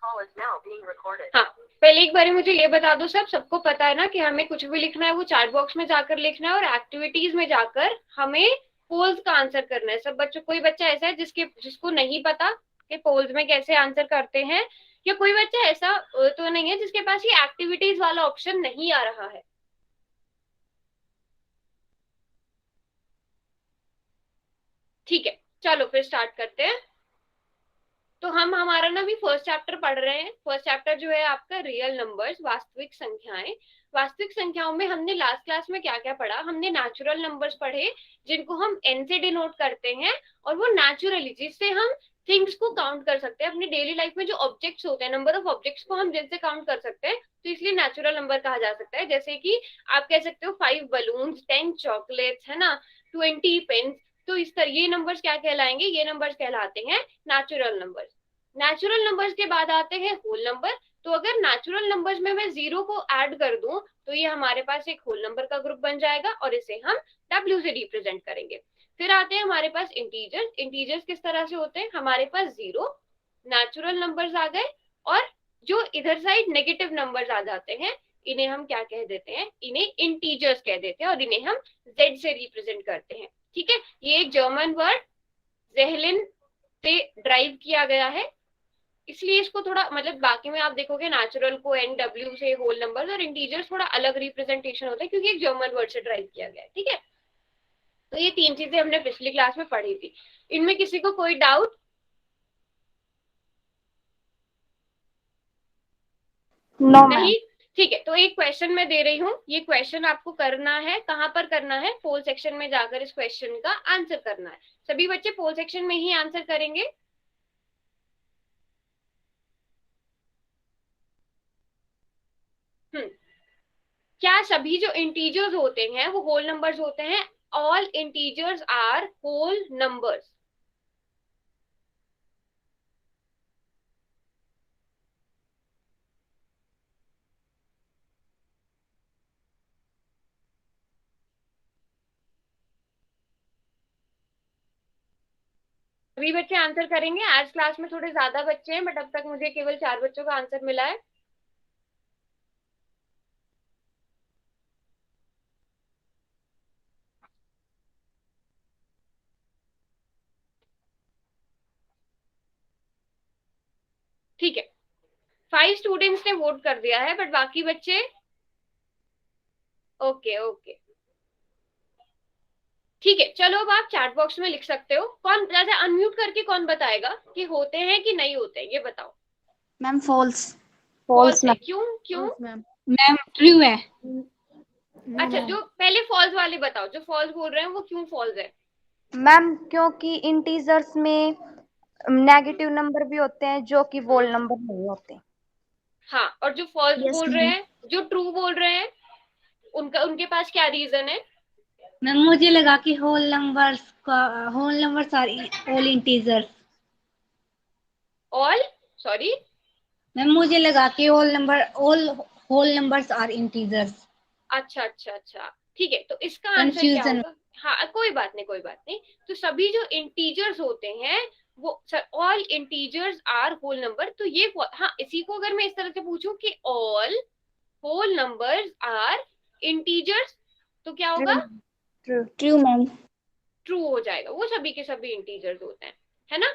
हाँ, पहले एक बार मुझे ये बता दो सबको पता है ना कि हमें कुछ भी लिखना है वो चैट बॉक्स में जाकर लिखना है और एक्टिविटीज में जाकर हमें पोल्स का आंसर करना है। सब बच्चों, कोई बच्चा ऐसा है जिसको नहीं पता कि पोल्स में कैसे आंसर करते हैं, या कोई बच्चा ऐसा तो नहीं है जिसके पास ये एक्टिविटीज वाला ऑप्शन नहीं आ रहा है? ठीक है, चलो फिर स्टार्ट करते हैं। तो हम हमारा ना भी फर्स्ट चैप्टर पढ़ रहे हैं। फर्स्ट चैप्टर जो है आपका रियल नंबर्स, वास्तविक संख्याएं। वास्तविक संख्याओं में हमने लास्ट क्लास में क्या क्या पढ़ा? हमने नेचुरल नंबर्स पढ़े जिनको हम एन से डिनोट करते हैं, और वो नेचुरली जिससे हम थिंग्स को काउंट कर सकते हैं अपनी डेली लाइफ में। जो ऑब्जेक्ट्स होते हैं, नंबर ऑफ ऑब्जेक्ट्स को हम जिनसे काउंट कर सकते हैं, तो इसलिए नेचुरल नंबर कहा जा सकता है। जैसे कि आप कह सकते हो 5 बलून, 10 चॉकलेट्स, है ना, 20 पेन्स। तो इस तरह ये नंबर्स क्या कहलाएंगे? ये नंबर्स कहलाते हैं नेचुरल नंबर्स। नेचुरल नंबर्स के बाद आते हैं होल नंबर। तो अगर नेचुरल नंबर्स में मैं जीरो को ऐड कर दूं तो ये हमारे पास एक होल नंबर का ग्रुप बन जाएगा और इसे हम W से रिप्रेजेंट करेंगे। फिर आते हैं हमारे पास इंटीजर्स। इंटीजर्स किस तरह से होते हैं? हमारे पास जीरो नेचुरल नंबर्स आ गए, और जो इधर साइड नेगेटिव नंबर्स आ जाते हैं इन्हें हम क्या कह देते हैं? इन्हें इंटीजर्स कह देते हैं, और इन्हें हम Z से रिप्रेजेंट करते हैं। ठीक है, ये एक जर्मन वर्ड जेहलिन से ड्राइव किया गया है, इसलिए इसको थोड़ा मतलब बाकी में आप देखोगे नेचुरल को NW से, होल नंबर्स और इंटीजर्स थोड़ा अलग रिप्रेजेंटेशन होता है क्योंकि एक जर्मन वर्ड से ड्राइव किया गया है। ठीक है, तो ये तीन चीजें हमने पिछली क्लास में पढ़ी थी। इनमें किसी को कोई डाउट? नहीं? ठीक है, तो एक क्वेश्चन मैं दे रही हूँ, ये क्वेश्चन आपको करना है। कहाँ पर करना है? पोल सेक्शन में जाकर इस क्वेश्चन का आंसर करना है। सभी बच्चे पोल सेक्शन में ही आंसर करेंगे। क्या सभी जो इंटीजर्स होते हैं वो होल नंबर्स होते हैं? All integers are whole numbers. सभी बच्चे आंसर करेंगे? आज क्लास में थोड़े ज्यादा बच्चे हैं, बट अब तक मुझे केवल 4 बच्चों का आंसर मिला है। ठीक है, 5 स्टूडेंट्स ने वोट कर दिया है, बट बाकी बच्चे? ओके ओके, ठीक है, चलो अब आप चैट बॉक्स में लिख सकते हो। कौन जैसे अनम्यूट करके कौन बताएगा कि होते हैं कि नहीं होते हैं? ये बताओ। Ma'am false. फॉल्स है? क्यों क्यों? मैम ट्रू है। अच्छा, जो पहले फॉल्स वाले बताओ, जो फॉल्स बोल रहे हैं वो क्यों फॉल्स है? मैम क्योंकि इंटीजर्स में नेगेटिव नंबर भी होते हैं जो कि होल नंबर नहीं होते। हाँ, और जो फॉल्स Yes, बोल रहे हैं, जो ट्रू बोल रहे हैं, उनके पास क्या रीजन है? मैम मुझे लगा कि whole numbers are all integers. All, sorry ma'am मुझे लगा कि all whole numbers are integers. अच्छा अच्छा अच्छा, ठीक है, तो इसका आंसर क्या कंफ्यूजन। होगा? हाँ, कोई बात नहीं कोई बात नहीं। तो सभी जो इंटीजर्स होते हैं वो all integers are whole number, तो ये हाँ, इसी को अगर मैं इस तरह से पूछूं कि all whole numbers are integers, तो क्या होगा? True ma'am. ट्रू हो जाएगा, वो सभी के सभी इंटीजर्स होते हैं, है ना?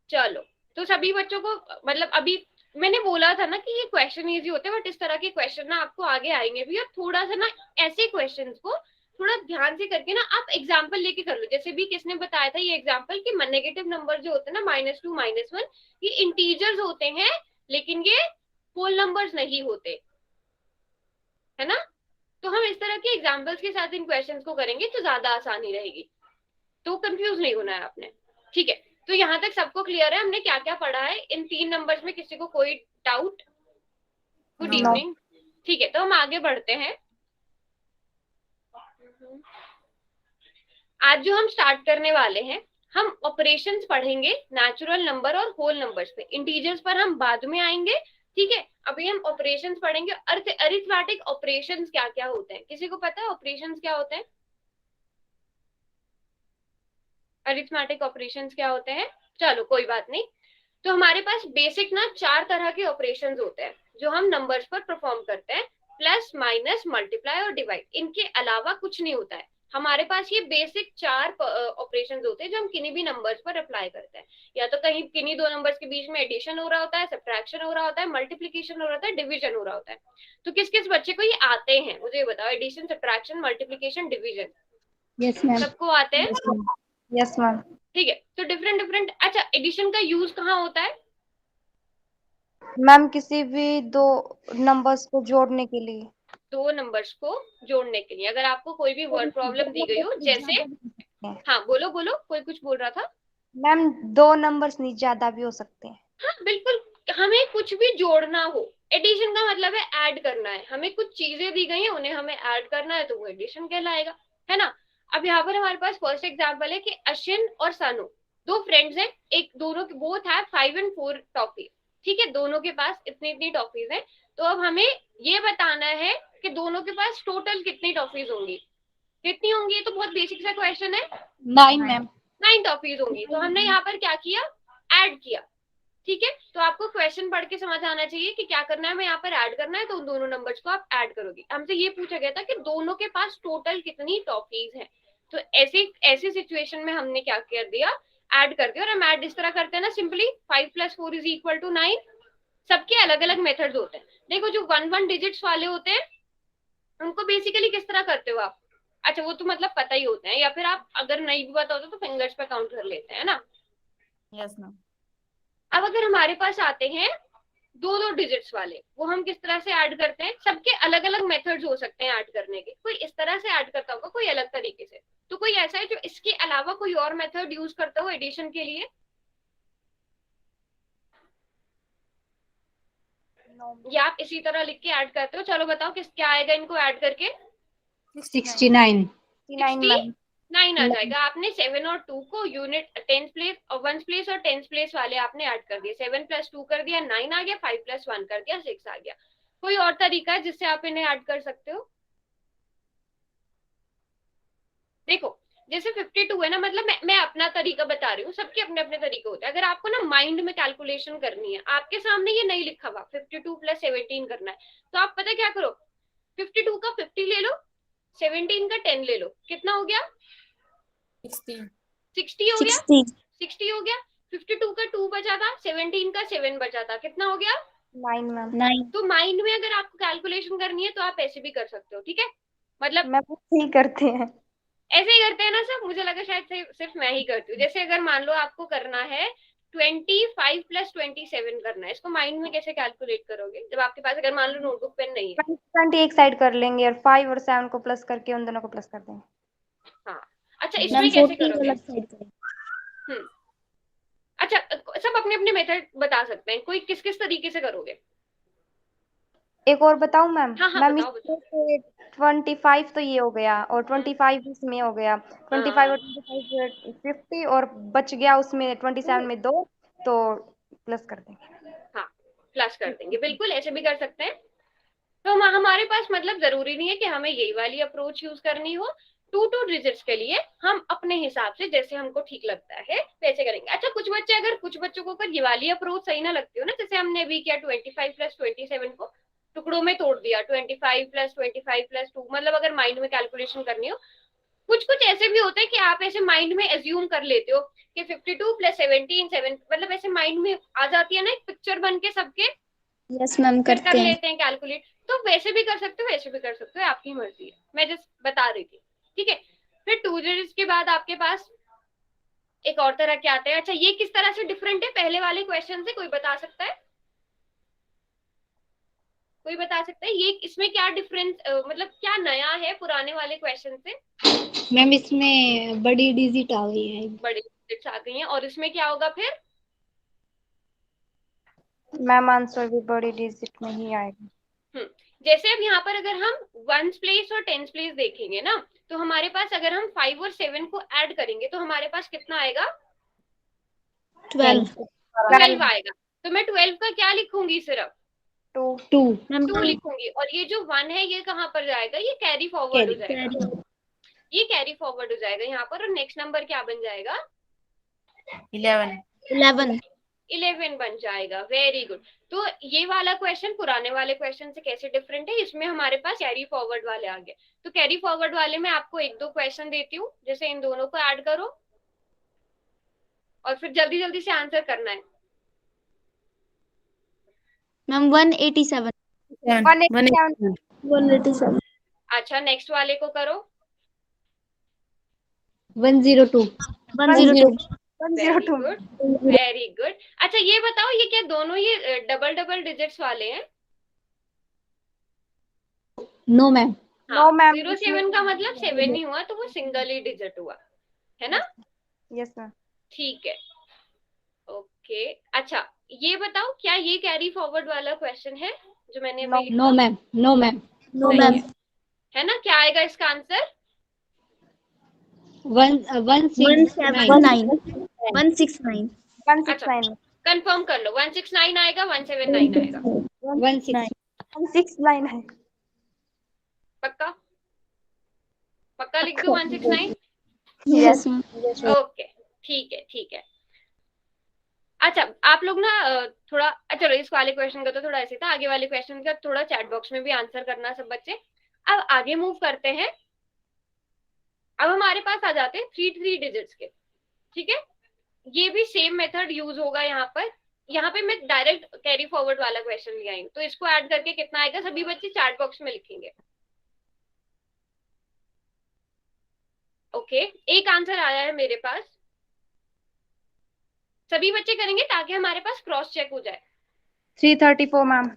चलो, तो सभी बच्चों को मतलब अभी मैंने बोला था ना कि ये क्वेश्चन इजी होते हैं, बट इस तरह के क्वेश्चन ना आपको आगे आएंगे भी, और थोड़ा सा ना ऐसे क्वेश्चंस को थोड़ा ध्यान से करके ना आप एग्जाम्पल लेके कर लो। जैसे भी किसने बताया था ये एग्जाम्पल कि नेगेटिव नंबर जो होते हैं ना, -2 -1, ये इंटीजर्स होते हैं लेकिन ये होल नंबर्स नहीं होते, है ना? तो हम इस तरह के एग्जाम्पल्स के साथ इन क्वेश्चंस को करेंगे तो ज्यादा आसानी रहेगी, तो कंफ्यूज नहीं होना है आपने। ठीक है, तो यहाँ तक सबको क्लियर है हमने क्या क्या पढ़ा है? इन 3 नंबर्स में किसी को कोई डाउट? Good evening. ठीक है, तो हम आगे बढ़ते हैं। आज जो हम स्टार्ट करने वाले हैं, हम ऑपरेशंस पढ़ेंगे नेचुरल नंबर और होल नंबर्स पे। इंटीजर्स पर हम बाद में आएंगे। ठीक है, अभी हम ऑपरेशंस पढ़ेंगे। अरिथमेटिक ऑपरेशंस क्या क्या होते हैं? किसी को पता है ऑपरेशंस क्या होते हैं? अरिथमेटिक ऑपरेशंस क्या होते हैं? चलो कोई बात नहीं, तो हमारे पास बेसिक ना 4 तरह के ऑपरेशंस होते हैं जो हम नंबर्स पर परफॉर्म करते हैं, प्लस माइनस मल्टीप्लाई और डिवाइड, इनके अलावा कुछ नहीं होता है। हमारे पास ये बेसिक 4 ऑपरेशंस होते हैं जो हम किन्हीं भी नंबर्स पर अप्लाई करते हैं। या तो कहीं किन्हीं दो नंबर्स के बीच में एडिशन हो रहा होता है, सब्ट्रैक्शन हो रहा होता है, मल्टीप्लीकेशन हो रहा होता है, डिवीजन हो रहा होता है। तो किस किस बच्चे को ये आते हैं मुझे ये बताओ, addition, subtraction, multiplication, division? Yes ma'am. सबको आते हैं? Yes ma'am. ठीक है, तो डिफरेंट डिफरेंट। अच्छा, एडिशन का यूज कहाँ होता है? मैम किसी भी दो नंबर्स को जोड़ने के लिए। दो नंबर्स को जोड़ने के लिए, अगर आपको कोई भी वर्ड प्रॉब्लम दी गई हो, जैसे, हाँ बोलो बोलो, कोई कुछ बोल रहा था। मैम 2 नंबर्स नहीं, ज्यादा भी हो सकते हैं। हाँ बिल्कुल, हमें कुछ भी जोड़ना हो, एडिशन का मतलब है ऐड करना है, हमें कुछ चीजें दी गई हैं उन्हें हमें ऐड करना है, तो वो एडिशन कहलाएगा, है ना। अब यहाँ पर हमारे पास फर्स्ट एग्जाम्पल है कि अश्विन और सानू दो फ्रेंड्स हैं, एक दोनों के बोथ है 5 and 4 टॉफी, ठीक है, दोनों के पास इतनी इतनी टॉफीज हैं। तो अब हमें ये बताना है कि दोनों के पास टोटल कितनी टॉफीज होंगी, कितनी होंगी, ये तो बहुत बेसिक सा क्वेश्चन है। 9 मैम। 9 टॉफीज होंगी, तो हमने यहाँ पर क्या किया, ऐड किया, ठीक है। तो आपको क्वेश्चन पढ़ के समझ आना चाहिए कि क्या करना है, हमें यहाँ पर ऐड करना है, तो उन दोनों नंबर्स को आप ऐड करोगे। हमसे ये पूछा गया था कि दोनों के पास टोटल कितनी टॉफीज हैं, तो ऐसी ऐसी सिचुएशन में हमने क्या कर दिया, ऐड कर दिया। और हम ऐड इस तरह करते हैं ना, सिंपली 5 + 4 = 9। सबके अलग अलग मेथड्स होते हैं। देखो जो 1 डिजिट्स वाले होते हैं उनको बेसिकली किस तरह करते हो आप, अच्छा वो तो मतलब पता ही होता है, या फिर आप अगर नहीं भी पता होता तो फिंगर्स पे काउंट कर लेते हैं ना। Yes ma'am. अब अगर हमारे पास आते हैं 2 डिजिट्स वाले, वो हम किस तरह से ऐड करते हैं, सबके अलग अलग मेथड्स हो सकते हैं ऐड करने के, कोई इस तरह से ऐड करता होगा, कोई अलग तरीके से, तो कोई ऐसा है जो इसके अलावा कोई और मेथड यूज करता हो एडिशन के लिए, या आप इसी तरह लिख के ऐड करते हो? चलो बताओ किस क्या आएगा इनको ऐड करके। 69। 69 आ जाएगा। आपने 7 और 2 को यूनिट 10th प्लेस और 1st प्लेस और 10th प्लेस वाले आपने ऐड कर दिए, 7 + 2 कर दिया 9 आ गया, 5 + 1 कर दिया 6 आ गया। कोई और तरीका है जिससे आप इन्हें ऐड कर सकते हो? देखो जैसे 52 है ना, मतलब मैं अपना तरीका बता रही हूँ, सबके अपने अपने तरीके होते हैं। अगर आपको ना माइंड में कैलकुलेशन करनी है, आपके सामने ये नहीं लिखा हुआ 52 + 17 करना है, तो आप पता क्या करो, 52 का 50 ले लो, 17 का 10 ले लो, कितना हो गया, 60 हो गया, 60 हो गया। 52 का 2 बचा था, 17 का 7 बचा था, कितना हो गया, 9 मैम। 9। तो माइंड में अगर आपको कैलकुलेशन करनी है तो आप ऐसे भी कर सकते हो, ठीक है, मतलब मैम ऐसे ही करते हैं। ऐसे ही करते हैं ना सब, मुझे लगा शायद सिर्फ मैं ही करती हूँ। जैसे अगर मान लो आपको करना है 25 + 27 करना है, इसको माइंड में कैसे कैलकुलेट करोगे जब आपके पास अगर मान लो नोटबुक पेन नहीं है? 20 एक साइड कर लेंगे और 5 और 7 को प्लस करके उन दोनों को प्लस कर देंगे। हाँ, अच्छा मैम इसमें कैसे 40 करोगे? अलग साइड करें। अच्छा सब अपने अपने मेथड बता सकते हैं, कोई किस किस तरीके से करोगे? एक और बताऊं मैम? हाँ हाँ मैम बताओ बताओ। इसमें 25 तो ये हो गया और 25 इसमें हो गया, 25 और 25 50 और बच गया उसमें 27 में 2, तो प्लस कर देंगे। हाँ प्लस कर देंगे, बिल्कुल ऐसे भी कर सकते हैं। तो हमारे पास मतलब जरूरी नहीं है कि हमें यही वाली अप्रोच यूज करनी हो। 2 डिजिट्स के लिए हम अपने हिसाब से जैसे हमको ठीक लगता है वैसे करेंगे। अच्छा कुछ बच्चे, अगर कुछ बच्चों को अगर ये वाली अप्रोच सही ना लगती हो ना, जैसे हमने अभी किया 25 + 27 को टुकड़ों में तोड़ दिया, 25 + 25 + 2, मतलब अगर माइंड में कैलकुलेशन करनी हो, कुछ कुछ ऐसे भी होते हैं कि आप ऐसे माइंड में एज्यूम कर लेते हो कि 52 + 17 7, मतलब ऐसे माइंड में आ जाती है ना एक पिक्चर बन के सबके, यस मैम फिर कर करते हैं। लेते हैं कैलकुलेट। तो वैसे भी कर सकते हो, वैसे भी कर सकते हो, आपकी मर्जी है, मैं जस्ट बता रही थी, ठीक है। फिर 2 डिजिट्स के बाद आपके पास एक और तरह के आते हैं। अच्छा ये किस तरह से डिफरेंट है पहले वाले क्वेश्चन से, कोई बता सकता है? कोई बता सकता है ये इसमें क्या डिफरेंस, मतलब क्या नया है पुराने वाले क्वेश्चन से? मैम इसमें बड़ी डिजिट आ गई है। बड़ी डिजिट्स आ गई हैं, और इसमें क्या होगा फिर? मैम आंसर भी बड़ी डिजिट में ही आएगा। जैसे अब यहाँ पर अगर हम 1th प्लेस और 10th प्लेस देखेंगे ना, तो हमारे पास अगर हम 5 और 7 को ऐड करेंगे तो हमारे पास कितना आएगा, 12। 12 आएगा। तो मैं 12 का क्या लिखूंगी, सिर्फ 2 मैम 2 लिखूंगी, और ये जो 1 है ये कहाँ पर जाएगा, ये कैरी फॉरवर्ड हो जाएगा, ये कैरी फॉरवर्ड हो जाएगा यहाँ पर। और नेक्स्ट नंबर क्या बन जाएगा, 11। 11। 11 बन जाएगा। Very good. तो ये वाला क्वेश्चन पुराने वाले क्वेश्चन से कैसे डिफरेंट है, इसमें हमारे पास कैरी फॉरवर्ड वाले आ गए। तो कैरी फॉरवर्ड वाले में आपको एक दो क्वेश्चन देती हूँ, जैसे इन दोनों को ऐड करो और फिर जल्दी जल्दी से आंसर करना है। मैम 187 187 187 अच्छा, नेक्स्ट वाले को करो। 102 102 वेरी 102 गुड, वेरी गुड। अच्छा ये बताओ, ये क्या दोनों ये डबल डबल डिजिट्स वाले हैं? No ma'am. नो मैम 07 का मतलब 7 नहीं हुआ, तो वो सिंगल ही डिजिट हुआ है ना। यस मैम ठीक है, ओके। अच्छा ये बताओ, क्या ये कैरी फॉरवर्ड वाला क्वेश्चन है जो मैंने अभी लिखा? No ma'am, no ma'am. No नहीं मैम है, है ना। क्या आएगा इसका आंसर? 169। 169 अच्छा 169 कंफर्म कर लो, 169 आएगा 179 आएगा? 169। 169 है। पक्का? पक्का लिख दूं 169? यस मैम ओके, ठीक है ठीक है। अच्छा आप लोग ना थोड़ा, चलो इस वाले क्वेश्चन का तो थोड़ा ऐसे था, आगे वाले क्वेश्चन का थोड़ा चैट बॉक्स में भी आंसर करना सब बच्चे। अब आगे मूव करते हैं। अब हमारे पास आ जाते हैं थ्री डिजिट्स के, ठीक है। ये भी सेम मेथड यूज होगा यहाँ पर। यहाँ पे मैं डायरेक्ट कैरी फॉरवर्ड वाला क्वेश्चन ले आई हूँ, तो इसको ऐड करके कितना आएगा सभी बच्चे चैट बॉक्स में लिखेंगे। ओके, एक आंसर आया है मेरे पास, सभी बच्चे करेंगे ताकि हमारे पास क्रॉस चेक हो जाए। 334 मैम।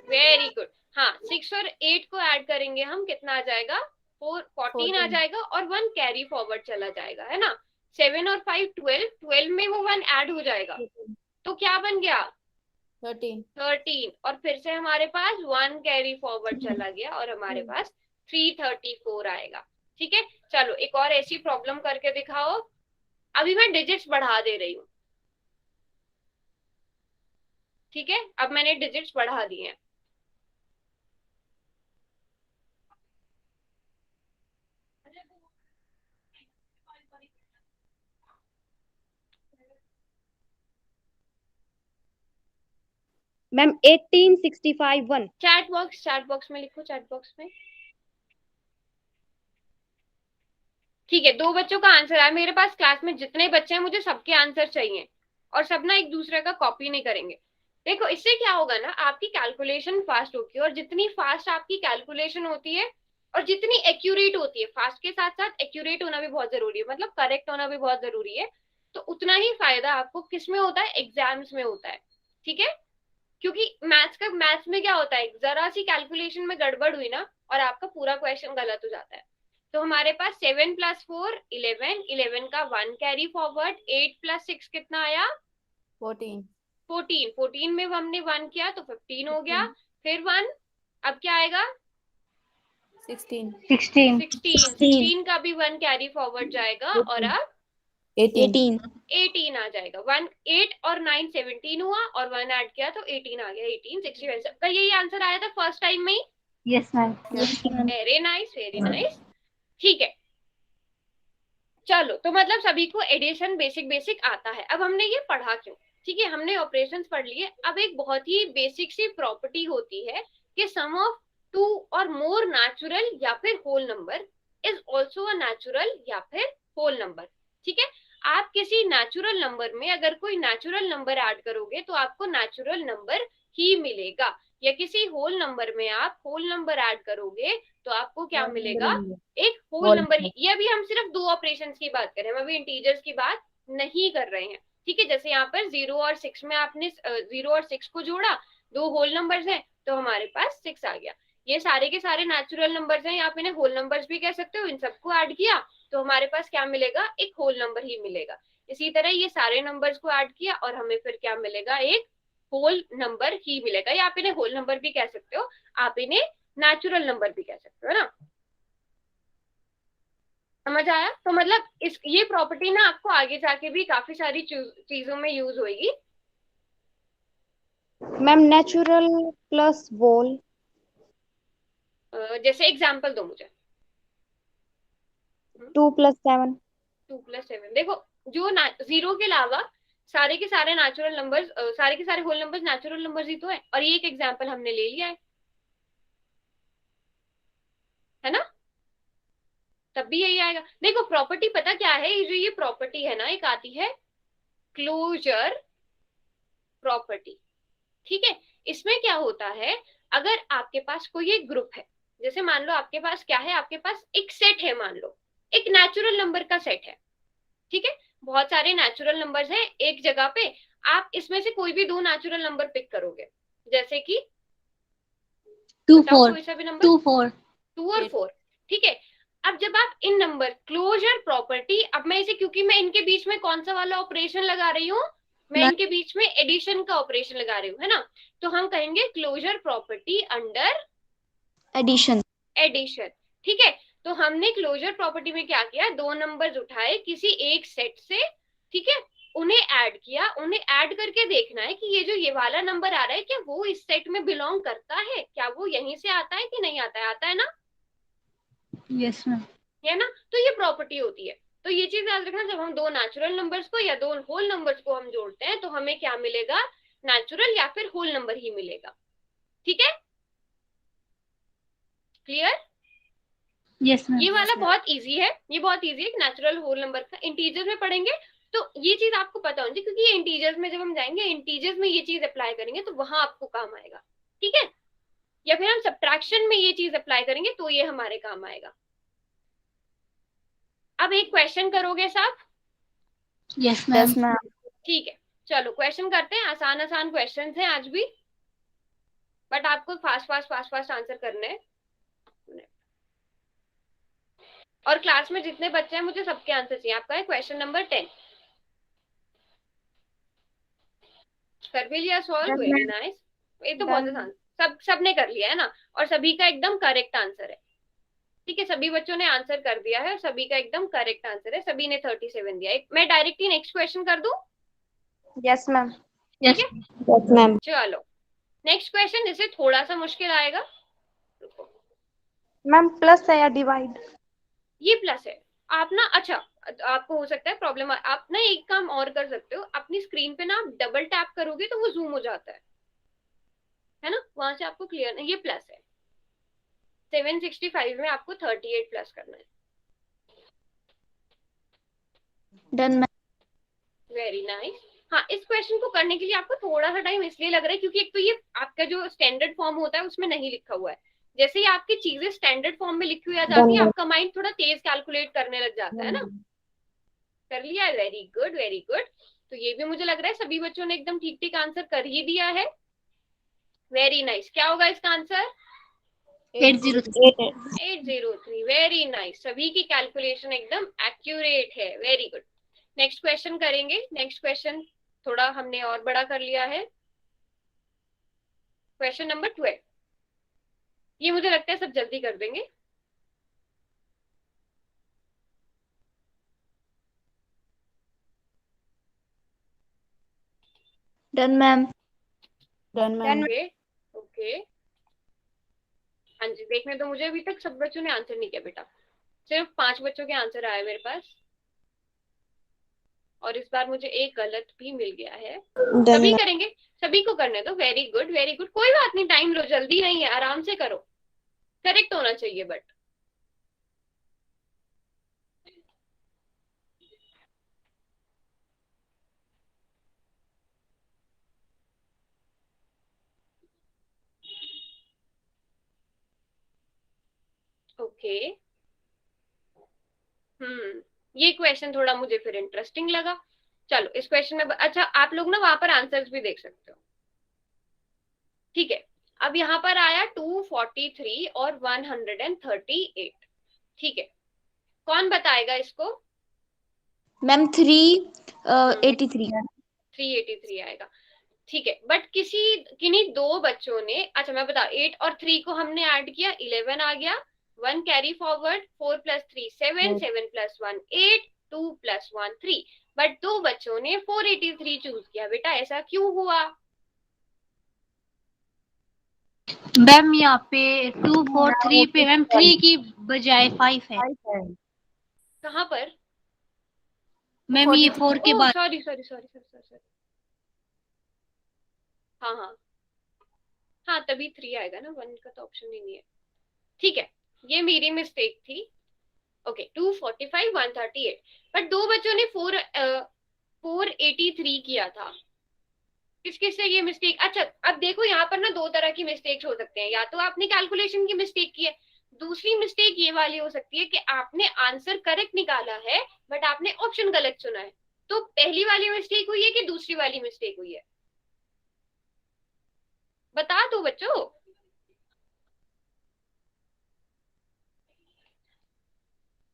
Very good. हाँ 6 और 8 को ऐड करेंगे हम, कितना आ जाएगा? 14 आ जाएगा, और 1 कैरी फॉरवर्ड चला जाएगा, है ना। 7 और 5 12, 12 में वो 1 ऐड हो जाएगा, तो क्या बन गया? 13। और फिर से हमारे पास 1 कैरी फॉरवर्ड चला गया, और हमारे पास 334 आएगा। ठीक है, चलो एक और ऐसी प्रॉब्लम करके दिखाओ। अभी मैं डिजिट्स बढ़ा दे रही हूँ, ठीक है। अब मैंने डिजिट्स बढ़ा दिए हैं। मैम 1865 1। चैट बॉक्स में लिखो, चैट बॉक्स में। ठीक है, 2 बच्चों का आंसर आया मेरे पास। क्लास में जितने बच्चे हैं मुझे सबके आंसर चाहिए, और सब ना एक दूसरे का कॉपी नहीं करेंगे। देखो इससे क्या होगा ना, आपकी कैलकुलेशन फास्ट होगी, और जितनी फास्ट आपकी कैलकुलेशन होती है और जितनी एक्यूरेट होती है, फास्ट के साथ साथ एक्यूरेट होना भी बहुत जरूरी है, मतलब करेक्ट होना भी बहुत जरूरी है, तो उतना ही फायदा आपको किस में होता है? एग्जाम्स में होता है, ठीक है। क्योंकि मैथ्स में क्या होता है, जरा सी कैलकुलेशन में गड़बड़ हुई ना और आपका पूरा क्वेश्चन गलत हो जाता है। तो हमारे पास 7 + 4 11, 11 का 1 कैरी फॉरवर्ड, 8 + 6 कितना आया? 14 14, 14 में हमने 1 किया तो 15 हो गया, फिर 1, अब क्या आएगा? 16 16 का भी 1 कैरी फॉरवर्ड जाएगा, और अब 18 18 आ जाएगा। 1 8 और 9 17 हुआ, और 1 ऐड किया तो 18 आ गया। 18 61 सबका यही आंसर आया था फर्स्ट टाइम में ही। Yes ma'am. Very nice, very nice. ठीक है, चलो तो मतलब सभी को एडिशन बेसिक बेसिक आता है। अब हमने ये पढ़ा क्यों? ठीक है, हमने ऑपरेशंस पढ़ लिए। अब एक बहुत ही बेसिक सी प्रॉपर्टी होती है कि सम ऑफ 2 और मोर नेचुरल या फिर whole number is also a natural या फिर होल नंबर। ठीक है, आप किसी नेचुरल नंबर में अगर कोई नेचुरल नंबर ऐड करोगे तो आपको नेचुरल नंबर ही मिलेगा, या किसी होल नंबर में आप होल नंबर ऐड करोगे तो आपको क्या मिलेगा? एक होल नंबर ही। ये अभी हम सिर्फ 2 ऑपरेशन की बात कर रहे हैं, हम अभी इंटीजर्स की बात नहीं कर रहे हैं। ठीक है, जैसे यहाँ पर 0 और 6 में आपने 0 और 6 को जोड़ा, 2 होल नंबर्स हैं तो हमारे पास 6 आ गया। ये सारे के सारे नेचुरल नंबर्स हैं, आप इन्हें होल नंबर्स भी कह सकते हो। इन सबको ऐड किया तो हमारे पास क्या मिलेगा? एक होल नंबर ही मिलेगा। इसी तरह ये सारे नंबर्स को ऐड किया और हमें फिर क्या मिलेगा? एक होल नंबर ही मिलेगा, या आप इन्हें होल नंबर भी कह सकते हो, आप इन्हें नेचुरल नंबर भी कह सकते हो ना। समझ आया? तो मतलब इस ये प्रॉपर्टी ना आपको आगे जाके भी काफी सारी चीजों में यूज होगी। मैम नेचुरल प्लस वोल। जैसे एग्जांपल दो मुझे। 2 + 7। 2 + 7 देखो, जो 0 के अलावा सारे के सारे नेचुरल नंबर्स, सारे के सारे होल नंबर्स नेचुरल नंबर्स ही तो है, और ये एक एग्जांपल हमने ले लिया है ना, तब भी यही आएगा। देखो प्रॉपर्टी पता क्या है, ये जो ये प्रॉपर्टी है ना, एक आती है क्लोजर प्रॉपर्टी, ठीक है। इसमें क्या होता है, अगर आपके पास कोई एक ग्रुप है, जैसे मान लो आपके पास क्या है, आपके पास एक सेट है, मान लो एक नेचुरल नंबर का सेट है, ठीक है। बहुत सारे नेचुरल नंबर्स हैं एक जगह पे, आप इसमें से कोई भी दो नेचुरल नंबर पिक करोगे, जैसे कि 2 बताओ 4 कोई सा भी नंबर, 2 4 2 और 4, ठीक है। अब जब आप इन नंबर क्लोजर प्रॉपर्टी, अब मैं इसे, क्योंकि मैं इनके बीच में कौन सा वाला ऑपरेशन लगा रही हूँ, मैं इनके बीच में एडिशन का ऑपरेशन लगा रही हूँ, है ना, तो हम कहेंगे closure property under addition. Addition, ठीक है। तो हमने क्लोजर प्रॉपर्टी में क्या किया, दो नंबर्स उठाए किसी एक सेट से, ठीक है, उन्हें ऐड किया, उन्हें ऐड करके देखना है कि ये जो ये वाला नंबर आ रहा है क्या वो इस सेट में बिलोंग करता है, क्या वो यहीं से आता है कि नहीं आता है, आता है ना, यस मैम। है ना, तो ये प्रॉपर्टी होती है। तो ये चीज याद रखना, जब हम दो नेचुरल नंबर्स को या दो होल नंबर्स को हम जोड़ते हैं तो हमें क्या मिलेगा, नेचुरल या फिर होल नंबर ही मिलेगा, ठीक है, क्लियर। Yes ma'am. ये वाला बहुत इजी है, ये बहुत इजी है, नेचुरल होल नंबर का इंटीजर्स में पढ़ेंगे तो ये चीज आपको पता होनी चाहिए, क्योंकि ये इंटीजर्स में जब हम जाएंगे, इंटीजर्स में ये चीज अप्लाई करेंगे तो वहां आपको काम आएगा, ठीक है, या फिर हम सब्ट्रैक्शन में ये चीज अप्लाई करेंगे तो ये हमारे काम आएगा। अब एक क्वेश्चन करोगे साहब, यस मैम। ठीक है, चलो क्वेश्चन करते हैं, आसान आसान क्वेश्चन हैं आज भी, बट आपको fast fast fast fast answer करने हैं, और क्लास में जितने बच्चे हैं मुझे सबके आंसर चाहिए। आपका है क्वेश्चन नंबर 10, कर भी लिया सॉल्व, वेरी नाइस, ये तो बहुत आसान, सबने कर लिया है ना, और सभी का एकदम करेक्ट आंसर है, ठीक है, सभी बच्चों ने आंसर कर दिया है, सभी का एकदम करेक्ट आंसर है, सभी ने 37 दिया है। मैं डायरेक्टली नेक्स्ट क्वेश्चन कर दूं, यस मैम। ठीक है, यस मैम। चलो नेक्स्ट क्वेश्चन, इसे थोड़ा सा मुश्किल आएगा, रुको, मैम प्लस है या डिवाइड? ये प्लस है, आप ना, अच्छा आपको हो सकता है प्रॉब्लम, आप ना एक काम और कर सकते हो, अपनी स्क्रीन पे ना आप डबल टैप करोगे तो वो जूम हो जाता है ना, वहां से आपको क्लियर नहीं, ये प्लस है, 765 में आपको 38 प्लस करना है। Done ma'am. Very nice. हाँ, इस क्वेश्चन को करने के लिए आपको थोड़ा सा टाइम इसलिए लग रहा है क्योंकि एक तो ये आपका जो स्टैंडर्ड फॉर्म होता है उसमें नहीं लिखा हुआ है, जैसे ही आपकी चीजें स्टैंडर्ड फॉर्म में लिखी हुई आ जाती है आपका माइंड थोड़ा तेज कैलकुलेट करने लग जाता है ना। कर लिया, वेरी गुड वेरी गुड। तो ये भी मुझे लग रहा है सभी बच्चों ने एकदम ठीक ठीक आंसर कर ही दिया है, वेरी नाइस। क्या होगा इसका आंसर? 803, वेरी नाइस, सभी की कैलकुलेशन एकदम एक्यूरेट है, वेरी गुड। नेक्स्ट क्वेश्चन करेंगे, नेक्स्ट क्वेश्चन थोड़ा हमने और बड़ा कर लिया है, क्वेश्चन नंबर 12, ये मुझे लगता है सब जल्दी कर देंगे। Done ma'am. Done ma'am. Okay okay, हाँ जी, देखने तो मुझे अभी तक सब बच्चों ने आंसर नहीं किया बेटा, सिर्फ 5 बच्चों के आंसर आए मेरे पास, और इस बार मुझे एक गलत भी मिल गया है। सभी करेंगे, सभी को करने दो, वेरी गुड वेरी गुड, कोई बात नहीं, टाइम लो, जल्दी नहीं है, आराम से करो, करेक्ट होना चाहिए बट। ओके, ये क्वेश्चन थोड़ा मुझे फिर इंटरेस्टिंग लगा। चलो इस क्वेश्चन में, अच्छा आप लोग ना वहां पर आंसर्स भी देख सकते हो, ठीक है। अब यहाँ पर आया 243 और 138, ठीक है, कौन बताएगा इसको? मैम 383। 383 आएगा, ठीक है, बट किन्हीं दो बच्चों ने, अच्छा मैं बता, 8 और 3 को हमने ऐड किया, 11 आ गया, 1 कैरी फॉरवर्ड, 4 + 3 7, 7 + 1 8, 2 + 1 3, बट दो बच्चों ने 483 चूज किया, बेटा ऐसा क्यों हुआ? मैम यहाँ पे 2 4 3 पे मैम 3 की बजाय 5 है। कहाँ पर? मैम ये 4 के ओह बाद। Sorry sorry sorry sorry sorry. हाँ हाँ हाँ, तभी 3 आएगा ना, 1 का तो ऑप्शन ही नहीं है। ठीक है, ये मेरी मिस्टेक थी। ओके 245 138, बट दो बच्चों ने 483 किया था। किस किस से ये मिस्टेक? अच्छा अब देखो यहाँ पर ना दो तरह की मिस्टेक्स हो सकते हैं, या तो आपने कैलकुलेशन की मिस्टेक की है, दूसरी मिस्टेक ये वाली हो सकती है कि आपने आंसर करेक्ट निकाला है बट आपने ऑप्शन गलत चुना है। तो पहली वाली मिस्टेक हुई है कि दूसरी वाली मिस्टेक हुई है? बता दो बच्चों।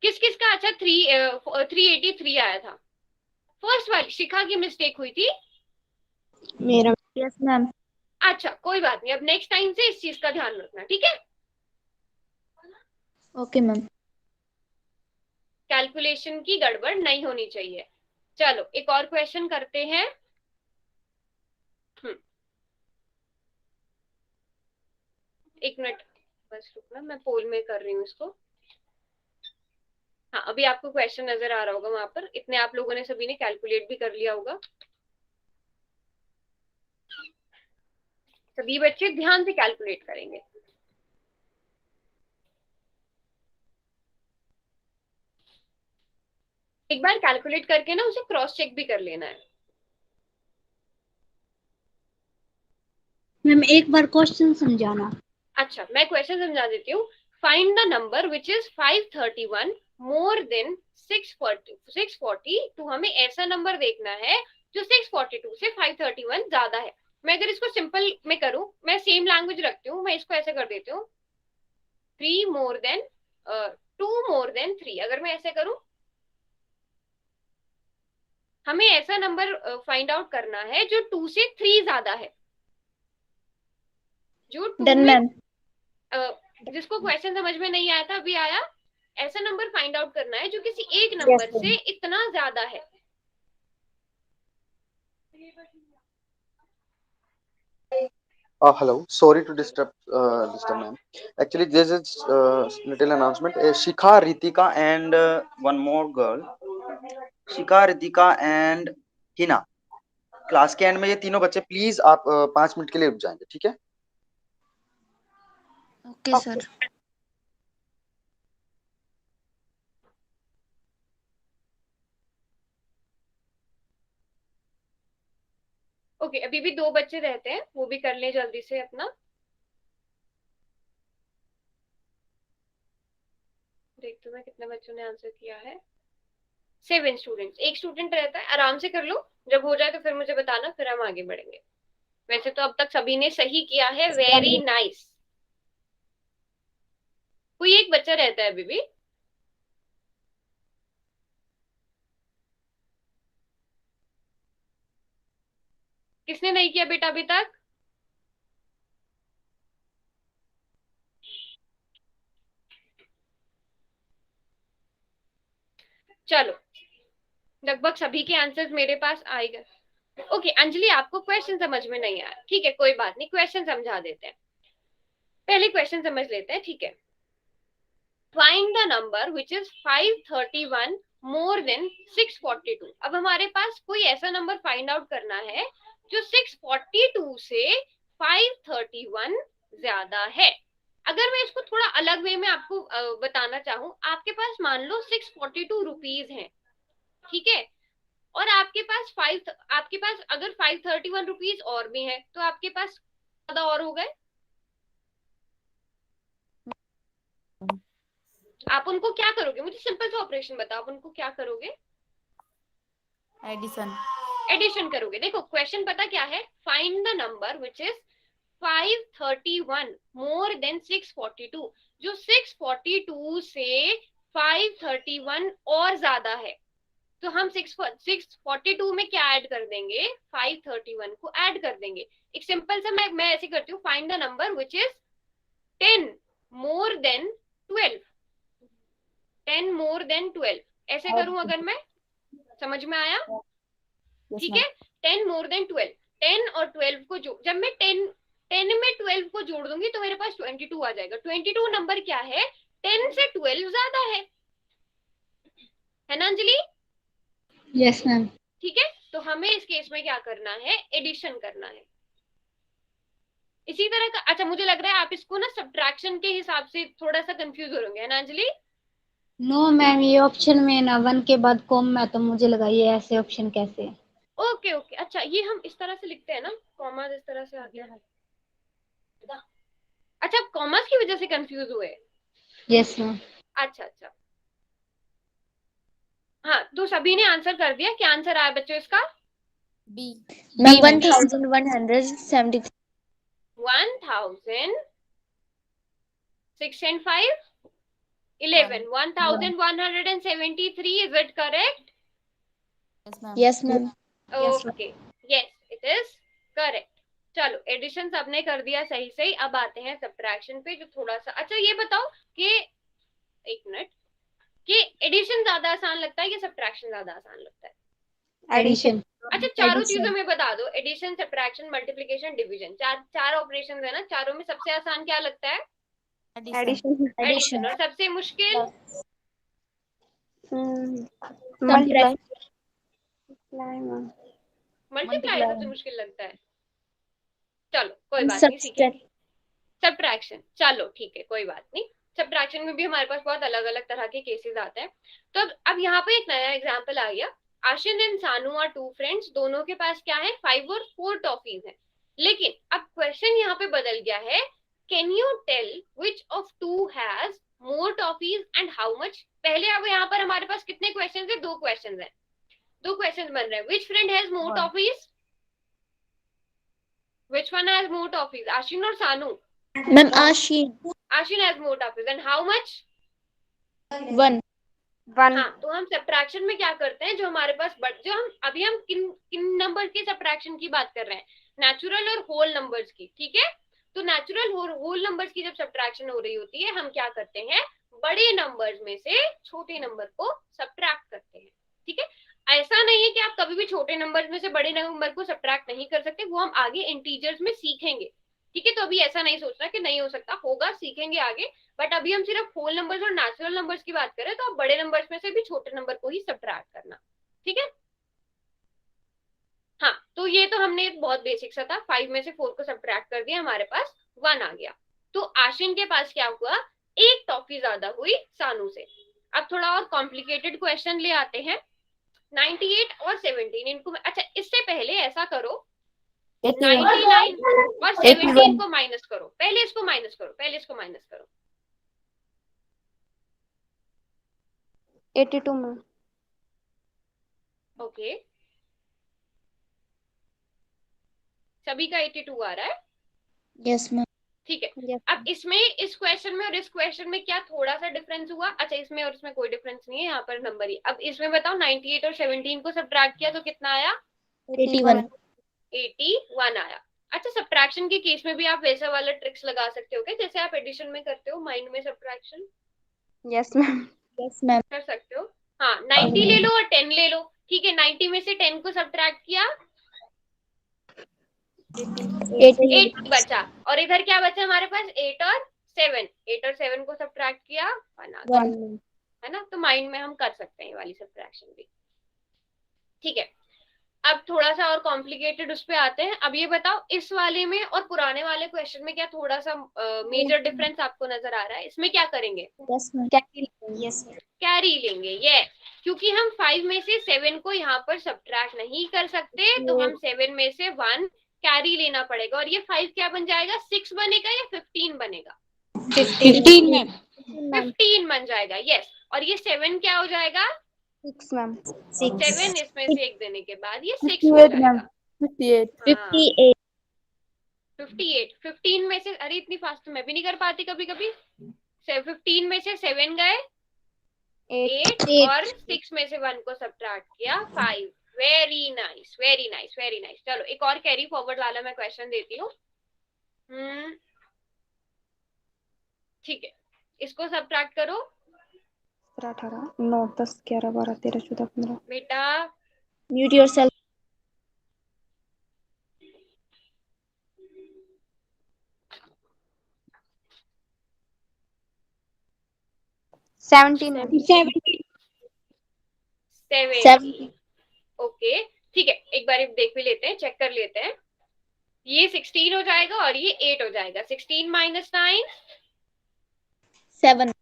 किस किस का अच्छा 383 आया था? फर्स्ट वाली शिखा की मिस्टेक हुई थी। मेरा। Yes ma'am. अच्छा कोई बात नहीं, अब नेक्स्ट टाइम से इस चीज का ध्यान रखना, ठीक है? Okay ma'am. कैलकुलेशन की गड़बड़ नहीं होनी चाहिए। चलो एक और क्वेश्चन करते हैं। एक मिनट बस रुकना, मैं पोल में कर रही हूँ इसको। हाँ अभी आपको क्वेश्चन नजर आ रहा होगा वहां पर, इतने आप लोगों ने सभी ने कैलकुलेट भी कर लिया होगा। सभी बच्चे ध्यान से कैलकुलेट करेंगे। एक बार कैलकुलेट करके ना उसे क्रॉस चेक भी कर लेना है। मैम एक बार क्वेश्चन समझाना। अच्छा मैं क्वेश्चन समझा देती हूँ। Find the number which is 531 more than 640। तो हमें ऐसा नंबर देखना है जो 642 से 531 ज्यादा है। मैं अगर इसको सिंपल में करूं, मैं सेम लैंग्वेज रखती हूँ, मैं इसको ऐसे कर देती हूँ 3 मोर देन 2 मोर देन 3। अगर मैं ऐसे करूं, हमें ऐसा नंबर फाइंड आउट करना है जो 2 से 3 ज्यादा है, जो 2 डन में मैम। जिसको क्वेश्चन समझ में नहीं आया था अभी आया। ऐसा नंबर फाइंड आउट करना है जो किसी एक यस नंबर से इतना ज्यादा है। Hello. Sorry to disturb, ma'am. Actually, this is little announcement. Shikha, Ritika, and one more girl. Shikha, Ritika and Hina, class के एंड में ये तीनों बच्चे प्लीज आप 5 मिनट के लिए रुक जाएंगे, ठीक है? Okay sir. ओके अभी भी 2 बच्चे रहते हैं, वो भी कर ले जल्दी से अपना। देखती हूँ मैं कितने बच्चों ने आंसर किया है। 7 स्टूडेंट्स, एक स्टूडेंट रहता है, आराम से कर लो। जब हो जाए तो फिर मुझे बताना, फिर हम आगे बढ़ेंगे। वैसे तो अब तक सभी ने सही किया है, वेरी नाइस। कोई एक बच्चा रहता है अभी भी। किसने नहीं किया बेटा अभी तक? चलो लगभग सभी के आंसर्स मेरे पास आएगा। ओके अंजलि आपको क्वेश्चन समझ में नहीं आया, ठीक है कोई बात नहीं, क्वेश्चन समझा देते हैं। पहले क्वेश्चन समझ लेते हैं, ठीक है? Find the number which is 531 more than 642। अब हमारे पास कोई ऐसा नंबर फाइंड आउट करना है जो 642 से 531 ज्यादा है। अगर मैं इसको थोड़ा अलग वे में आपको बताना चाहूँ, आपके पास मान लो 642 रुपीज है, ठीक है? और आपके पास अगर 531 रुपीज और भी है तो आपके पास ज्यादा और हो गए। आप उनको क्या करोगे? मुझे सिंपल सा ऑपरेशन बताओ, आप उनको क्या करोगे? एडिशन। एडिशन करोगे। देखो क्वेश्चन पता क्या है, find the number which is 531 more than 642। जो 642 से 531 और ज्यादा है, तो हम 642 में क्या ऐड कर देंगे? 531 को ऐड कर देंगे। एक सिंपल सा मैं ऐसे करती हूँ, find the number which is 10 more than 12। 10 more than 12 ऐसे करूं अगर मैं, समझ में आया? ठीक है 10 मोर देन 12। 10 और 12 को जब मैं 10 में 12 को जोड़ दूंगी तो मेरे पास 22 आ जाएगा। 22 नंबर क्या है? 10 से 12 ज्यादा है ना अंजलि? Yes ma'am. ठीक है, तो हमें इस केस में क्या करना है, एडिशन करना है। इसी तरह का, अच्छा मुझे लग रहा है आप इसको ना सब्ट्रैक्शन के हिसाब से थोड़ा सा कंफ्यूज हो होंगे, है ना अंजलि? नो मैम, ये ऑप्शन में ना 1 के बाद कॉमा, तो मुझे लगा ये ऐसे ऑप्शन कैसे है। ओके ओके, अच्छा ये हम इस तरह से लिखते हैं ना, कॉमास इस तरह से आते हैं। अच्छा, आप कॉमर्स की वजह से कंफ्यूज हुए? Yes ma'am. अच्छा अच्छा, हाँ तो सभी ने आंसर कर दिया, क्या आंसर आया बच्चों इसका? Ma'am 1173 1006 and 5 11 1173, is it correct? Yes ma'am. Okay, yes it is correct. चलो एडिशन सबने कर दिया सही सही, अब आते हैं सब्ट्रैक्शन पे जो थोड़ा सा, अच्छा ये बताओ कि एक मिनट, कि एडिशन ज्यादा आसान लगता है या सब्ट्रैक्शन ज्यादा आसान लगता है? एडिशन। अच्छा चारों चीजों में बता दो, एडिशन सब्ट्रैक्शन मल्टीप्लिकेशन डिवीजन, चार ऑपरेशन है ना, चारों में सबसे आसान क्या लगता है? एडिशन। एडिशन। और सबसे मुश्किल? मल्टीप्लाई। मल्टीप्लाई सबसे मुश्किल लगता है। चलो कोई बात नहीं, सीखेंगे। सब्ट्रैक्शन, चलो ठीक है कोई बात नहीं। सब्ट्रैक्शन में भी हमारे पास बहुत अलग अलग तरह के केसेस आते हैं। तो अब यहाँ पे एक नया एग्जांपल आ गया। आशिन एंड सानू आर टू फ्रेंड्स, दोनों के पास क्या है, 5 और 4 टॉफीज है। लेकिन अब क्वेश्चन यहाँ पे बदल गया है, can you tell which of two has more toffees and how much. पहले अब यहाँ पर हमारे पास कितने क्वेश्चन है, दो क्वेश्चन है, दो क्वेश्चन बन रहे हैं। Which friend has more toffees, which one has more toffees, Ashin और Sanu? Ma'am Ashin. Ashin has more toffees and how much? 1 हाँ, तो हम सब्ट्रैक्शन में क्या करते हैं, जो हमारे पास जो हम अभी हम किन किन नंबर के सब्ट्रैक्शन की बात कर रहे हैं, नेचुरल और होल नंबर्स की, ठीक है। तो नेचुरल और होल नंबर्स की जब सब्ट्रैक्शन हो रही होती है, हम क्या करते हैं, बड़े नंबर्स में से छोटे नंबर को सब्ट्रैक्ट करते हैं, ठीक है। ऐसा नहीं है कि आप कभी भी छोटे नंबर्स में से बड़े नंबर को सब्ट्रैक्ट नहीं कर सकते, वो हम आगे इंटीजर्स में सीखेंगे, ठीक है। तो अभी ऐसा नहीं सोचना कि नहीं हो सकता, होगा, सीखेंगे आगे। बट अभी हम सिर्फ होल नंबर्स और नेचुरल नंबर्स की बात करें, तो आप बड़े नंबर्स में से भी छोटे नंबर को ही सब्ट्रैक्ट करना, ठीक है। हाँ, तो ये तो हमने बहुत बेसिक सा था, 5 में से 4 को सब्ट्रैक्ट कर दिया, हमारे पास 1 आ गया। तो आशिन के पास क्या हुआ, एक टॉफी ज्यादा हुई सानू से। अब थोड़ा और कॉम्प्लिकेटेड क्वेश्चन ले आते हैं। 98 और 17 इनको, अच्छा इससे पहले ऐसा करो, 99 और 17 को माइनस करो, पहले इसको माइनस करो, पहले इसको माइनस करो। 82 में। ओके, सभी का 82 आ रहा है, यस मैम। ठीक है। अब इसमें, इस क्वेश्चन में और इस क्वेश्चन में क्या थोड़ा सा डिफरेंस हुआ, अच्छा इसमें और इसमें कोई डिफरेंस नहीं है, यहाँ पर नंबर ही। अब इसमें बताओ 98 और 17 को सब्ट्रैक्ट किया तो कितना आया, 81 81 आया। अच्छा सब्ट्रैक्शन के केस में भी आप वैसा वाला ट्रिक्स लगा सकते हो क्या, जैसे आप एडिशन में करते हो, माइंड में subtraction? Yes ma'am. Yes ma'am. कर सकते हो। हाँ 90 ले लो और 10 ले लो, ठीक है। 90 में से 10 को सब्ट्रैक्ट किया, 8 बचा, और इधर क्या बचा हमारे पास, 8 और 7, 8 और 7 को सब्ट्रैक्ट किया, 1 आ गया, है ना। तो माइंड में हम कर सकते हैं ये वाली सब्ट्रैक्शन भी, ठीक है। अब थोड़ा सा और कॉम्प्लिकेटेड उस पे आते हैं। अब ये बताओ, इस वाले में और पुराने वाले क्वेश्चन में क्या थोड़ा सा मेजर डिफरेंस आपको नजर आ रहा है? इसमें क्या करेंगे, यस मैम। यस। कैरी लेंगे, ये क्योंकि हम 5 में से 7 को यहाँ पर सब्ट्रैक्ट नहीं कर सकते, तो हम 7 में से 1 कैरी लेना पड़ेगा, और ये 5 क्या बन जाएगा, 6 बनेगा या 15 बनेगा? 15 मैम। 15 बन जाएगा, यस। और ये 7 क्या हो जाएगा, 6 मैम। 7 इसमें से एक देने के बाद ये 6 हो जाएगा, 58 58। 15 में से, अरे इतनी फास्ट तो मैं भी नहीं कर पाती कभी कभी। 15 में से 7 गए 8, और 6 में से 1 को सब्ट्रैक्ट किया 5। Very nice, very nice, very nice. चलो एक और कैरी फॉरवर्ड वाला मैं क्वेश्चन देती हूँ। ठीक है, इसको सब्ट्रैक्ट करो 18 9 10 11 12 13 14 15। बेटा। Mute yourself. 17 मैम। 70। ओके ठीक है, एक बार देख भी लेते हैं, चेक कर लेते हैं। ये 16 हो जाएगा और ये 8 हो जाएगा। 16 माइनस 9 7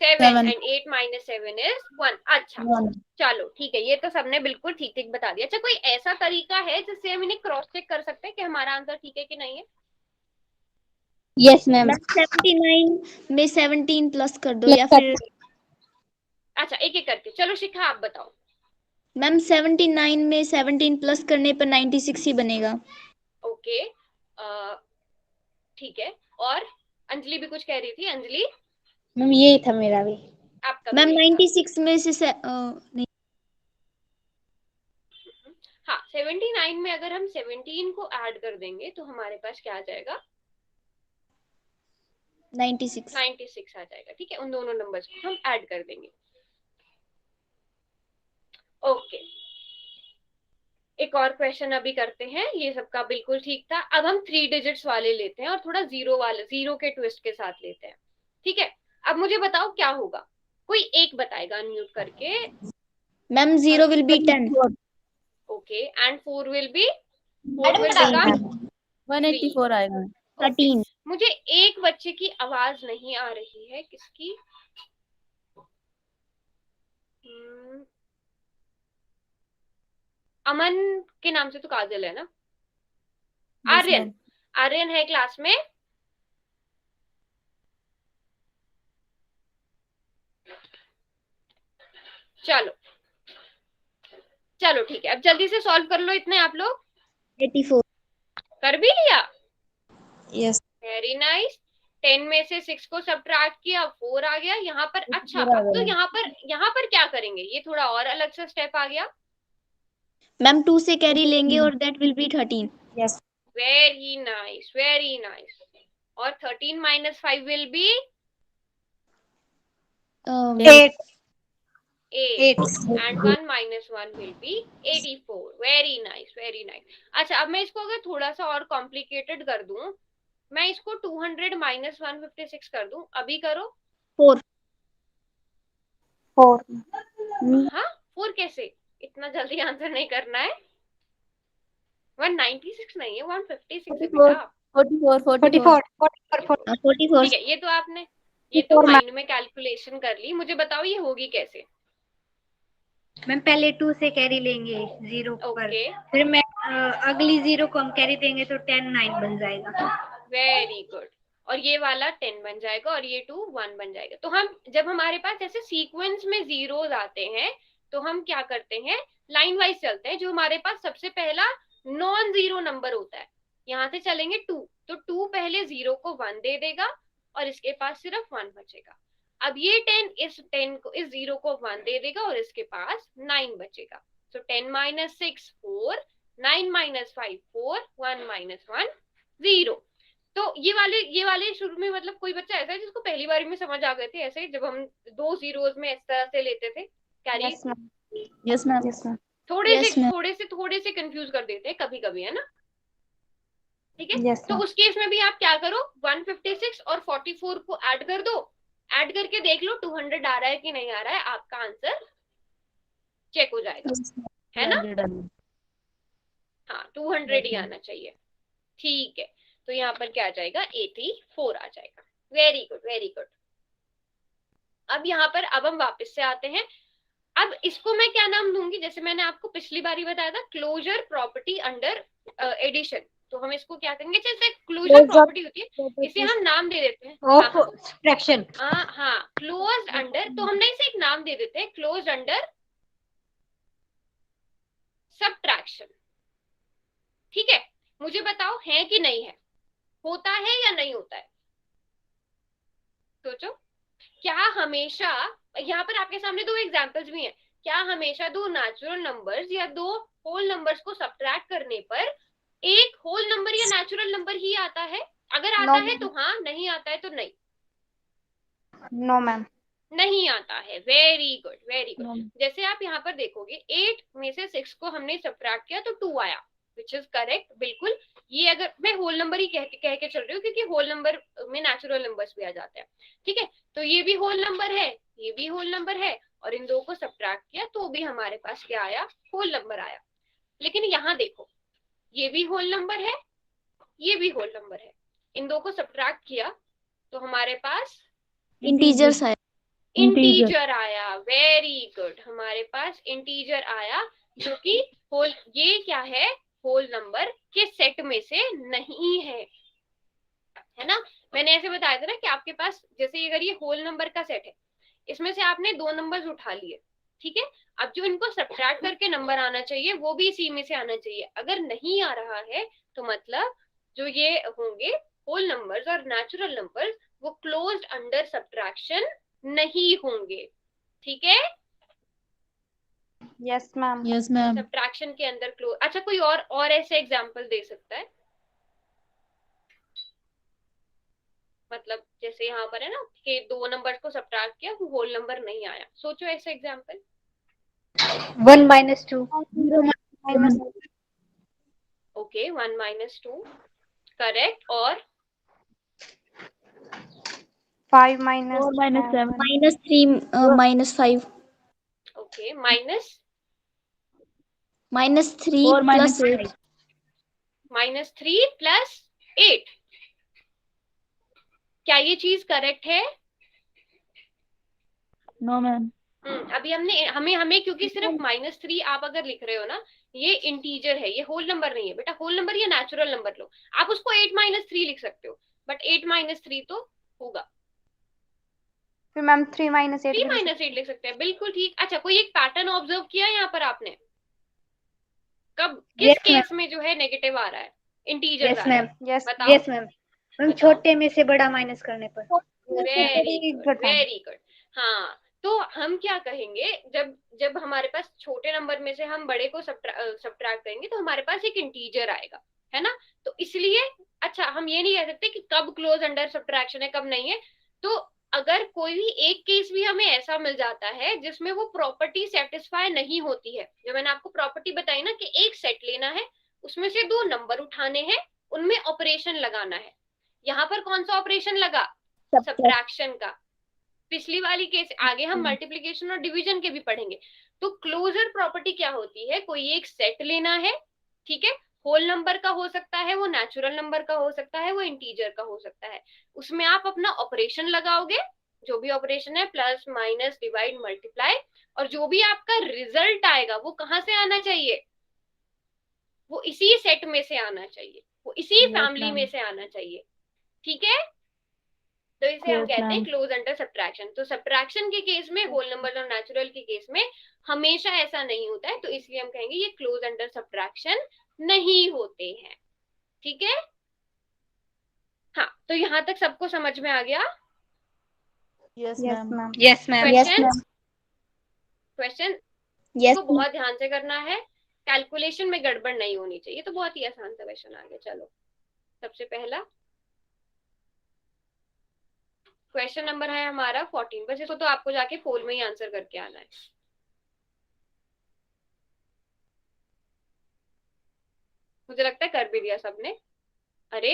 7 एंड 8 माइनस 7 इज 1। अच्छा 1 चलो ठीक है, ये तो सबने बिल्कुल ठीक ठीक बता दिया। अच्छा कोई ऐसा तरीका है जिससे हम इन्हें क्रॉस चेक कर सकते हैं कि हमारा आंसर ठीक है कि नहीं है? Yes ma'am. मैम 79 में 17 प्लस कर दो या फिर अच्छा एक एक करके, चलो शिखा आप बताओ। मैम 79 में 17 प्लस करने पर 96 ही बनेगा। ओके ठीक है, और अंजलि भी कुछ कह रही थी। अंजलि मैम यही था मेरा भी। आपका भी मैम यही था। 96 में से नहीं हाँ 79 में अगर हम 17 को ऐड कर देंगे तो हमारे पास क्या आ जाएगा? 96 96 आ जाएगा। ठीक है, उन दोनों नंबर्स को हम ऐड कर देंगे। ओके एक और क्वेश्चन अभी करते हैं, ये सबका बिल्कुल ठीक था। अब हम 3 डिजिट्स वाले लेते हैं और थोड़ा जीरो वाले, जीरो के ट्विस्ट के साथ लेते हैं। ठीक है, अब मुझे बताओ क्या होगा, कोई एक बताएगा अनम्यूट करके। Ma'am 0 will be 10 okay and 4 will be 184 आएगा। 13 मुझे एक बच्चे की आवाज नहीं आ रही है, किसकी? अमन के नाम से तो काजल है ना? आर्यन, आर्यन है क्लास में? चलो चलो ठीक है, अब जल्दी से सॉल्व कर लो इतने आप लोग। 84 कर भी लिया? यस। Very nice. 10 में से 6 को सब्ट्रैक्ट किया, 4 आ गया यहाँ पर। अच्छा अब तो यहाँ पर क्या करेंगे, ये थोड़ा और अलग सा स्टेप आ गया। मैम 2 से कैरी लेंगे और that will be 13 yes. Very nice very nice. और 13 minus 5 will be 8 8 and 1 minus 1 will be 84. Very nice, very nice. अच्छा अब मैं इसको अगर थोड़ा सा और कॉम्प्लिकेटेड कर दूं, मैं इसको 200 माइनस 156 कर दूं, अभी करो। 4 हाँ 4 कैसे, इतना जल्दी आंसर नहीं करना है। 196 नहीं है, 156 है बेटा। 44 ठीक है, ये तो आपने माइंड में कैलकुलेशन कर ली। मुझे बताओ ये होगी कैसे? मैम पहले 2 से कैरी लेंगे 0 पर, फिर मैं अगली 0 को हम कैरी देंगे तो 10 9 बन जाएगा। Very good. और ये वाला 10 बन जाएगा और ये 2 1 बन जाएगा। तो हम जब हमारे पास ऐसे सीक्वेंस में जीरोस आते हैं तो हम क्या करते हैं, लाइन वाइज चलते हैं। जो हमारे पास सबसे पहला नॉन जीरो नंबर होता है, यहाँ से चलेंगे 2, तो 2 पहले 0 को 1 दे देगा और इसके पास सिर्फ 1 बचेगा। अब ये 10 इस 0 को 1 दे देगा और इसके पास 9 बचेगा। सो 10 माइनस 6 4, 9 माइनस 5 4, 1 माइनस 1 0। तो ये वाले शुरू में मतलब कोई बच्चा ऐसा है जिसको पहली बारी में समझ आ गए थे ऐसे, जब हम 2 जीरोस में इस तरह से लेते थे कैरी? यस मैम थोड़े से कंफ्यूज कर देते हैं कभी कभी, है ना? ठीक है, तो उस केस में भी आप क्या करो, 156 और 44 को ऐड कर दो, ऐड करके देख लो 200 आ रहा है कि नहीं आ रहा है, आपका आंसर चेक हो जाएगा, है ना? हाँ 200 ही आना चाहिए। ठीक है, तो यहाँ पर क्या आ जाएगा, 84 आ जाएगा। Very good very good. अब यहाँ पर अब हम वापस से आते हैं। अब इसको मैं क्या नाम दूंगी, जैसे मैंने आपको पिछली बारी बताया था, क्लोजर प्रॉपर्टी अंडर एडिशन। तो हम इसको क्या करेंगे, जैसे क्लोजर प्रॉपर्टी होती है, इसे हम नाम दे देते हैं सब्ट्रैक्शन। हाँ क्लोज अंडर, तो हम इसे एक नाम दे देते हैं, क्लोज अंडर सब्ट्रैक्शन। ठीक है, मुझे बताओ है कि नहीं है, होता है या नहीं होता है? सोचो, क्या हमेशा, यहाँ पर आपके सामने 2 एग्जांपल्स भी हैं, क्या हमेशा 2 नेचुरल नंबर्स या 2 होल नंबर्स को सब्ट्रैक्ट करने पर एक होल नंबर या नेचुरल नंबर ही आता है? अगर आता है तो हाँ, नहीं आता है तो नहीं। नो मैम, नहीं आता है। Very good very good. जैसे आप यहाँ पर देखोगे 8 में से 6 को हमने सब्ट्रैक्ट किया तो 2 आया, विच इज करेक्ट बिल्कुल। ये अगर मैं होल नंबर ही कह के चल रही हूँ, क्योंकि होल नंबर में नेचुरल नंबर्स भी आ जाते हैं। ठीक है, तो ये भी होल नंबर है, ये भी होल नंबर है और इन दो को सब्ट्रैक्ट किया तो भी हमारे पास क्या आया, होल नंबर आया। लेकिन यहाँ देखो, ये भी होल नंबर है, ये भी होल नंबर है, इन दो को सब्ट्रैक्ट किया तो हमारे पास इंटीजर्स आए। इंटीजर आया। वेरी गुड, हमारे पास इंटीजर आया, जो कि होल, ये क्या है, होल नंबर के सेट में से नहीं है ना। मैंने ऐसे बताया था ना कि आपके पास जैसे अगर ये होल नंबर का सेट है, इसमें से आपने दो नंबर्स उठा लिए, ठीक है, अब जो इनको सब्ट्रैक्ट करके नंबर आना चाहिए वो भी इसी में से आना चाहिए। अगर नहीं आ रहा है तो मतलब जो ये होंगे होल नंबर्स और नेचुरल नंबर्स वो क्लोज्ड अंडर सब्ट्रैक्शन नहीं होंगे, ठीक है। Yes ma'am. Yes, ma'am. Subtraction के अंदर क्लोज। अच्छा, कोई और ऐसे एग्जांपल दे सकता है? मतलब जैसे यहाँ पर है ना कि दो नंबर को सब्ट्रैक्ट किया वो होल नंबर नहीं आया, सोचो ऐसे एग्जांपल। 1 - 2 okay, 1 - 2 correct. और 5 4 - minus 7. -3 -5 okay, -3 4 minus + 8. -3 + 8, क्या ये चीज करेक्ट है? No, ma'am. अभी हमें क्योंकि सिर्फ -3 आप अगर लिख रहे हो ना, ये इंटीजर है, ये होल नंबर नहीं है बेटा। होल नंबर या नेचुरल नंबर लो, आप उसको 8 - 3 लिख सकते हो, बट 8 - 3 तो होगा। फिर मैम 3 - 8 3 भी - 8 लिख सकते हैं, बिल्कुल ठीक। अच्छा, कोई एक पैटर्न ऑब्जर्व किया यहाँ पर आपने? कब किस Yes, केस में जो है नेगेटिव आ रहा है, इंटीजर यस आ रहा मैम, है? यस बताओ। Yes ma'am. मैम छोटे में से बड़ा माइनस करने पर। Very good, very good. हाँ, तो हम क्या कहेंगे, जब जब हमारे पास छोटे नंबर में से हम बड़े को सब्ट्रैक्ट करेंगे तो हमारे पास एक इंटीजर आएगा, है ना। तो इसलिए अच्छा, हम ये नहीं कह सकते कि कब क्लोज अंडर सब्ट्रैक्शन है कब नहीं है। तो अगर कोई भी एक केस भी हमें ऐसा मिल जाता है जिसमें वो प्रॉपर्टी सेटिस्फाई नहीं होती है, जो मैंने आपको प्रॉपर्टी बताई ना कि एक सेट लेना है, उसमें से दो नंबर उठाने हैं, उनमें ऑपरेशन लगाना है। यहाँ पर कौन सा ऑपरेशन लगा? सब्ट्रैक्शन का। पिछली वाली केस आगे हम मल्टीप्लिकेशन और डिवीजन के भी पढ़ेंगे। तो क्लोजर प्रॉपर्टी क्या होती है, कोई एक सेट लेना है, ठीक है, होल नंबर का हो सकता है, वो नेचुरल नंबर का हो सकता है, वो इंटीजर का हो सकता है, उसमें आप अपना ऑपरेशन लगाओगे, जो भी ऑपरेशन है, प्लस माइनस डिवाइड मल्टीप्लाई, और जो भी आपका रिजल्ट आएगा वो कहां से आना चाहिए, वो इसी सेट में से आना चाहिए, वो इसी फैमिली में से आना चाहिए, ठीक है। तो इसे हम Yes, कहते हैं ma'am. Close under subtraction. तो सब्ट्रैक्शन के केस में, होल नंबर और नेचुरल के केस में हमेशा ऐसा नहीं होता है, तो इसलिए हम कहेंगे ये क्लोज अंडर सब्ट्रैक्शन नहीं होते हैं, ठीक है। हाँ, तो यहाँ तक सबको समझ में आ गया? Yes, yes ma'am. Ma'am. Yes ma'am. Question Yes, को बहुत ध्यान से करना है, कैलकुलेशन में गड़बड़ नहीं होनी चाहिए। तो बहुत ही आसान सा क्वेश्चन आ गया। चलो, सबसे पहला क्वेश्चन नंबर है हमारा 14, बस इसको तो आपको जाके फोन में ही आंसर करके आना है। मुझे लगता है कर भी दिया सबने। अरे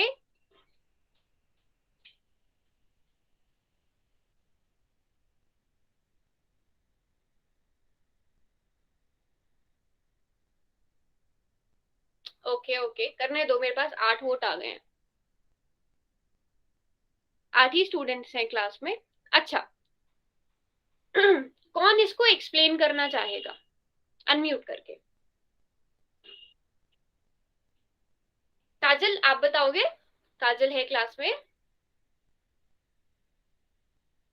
ओके ओके, करने दो, मेरे पास 8 वोट आ गए हैं, 8 ही स्टूडेंट्स हैं क्लास में। अच्छा कौन इसको एक्सप्लेन करना चाहेगा, अनम्यूट करके? काजल, आप बताओगे? काजल है क्लास में?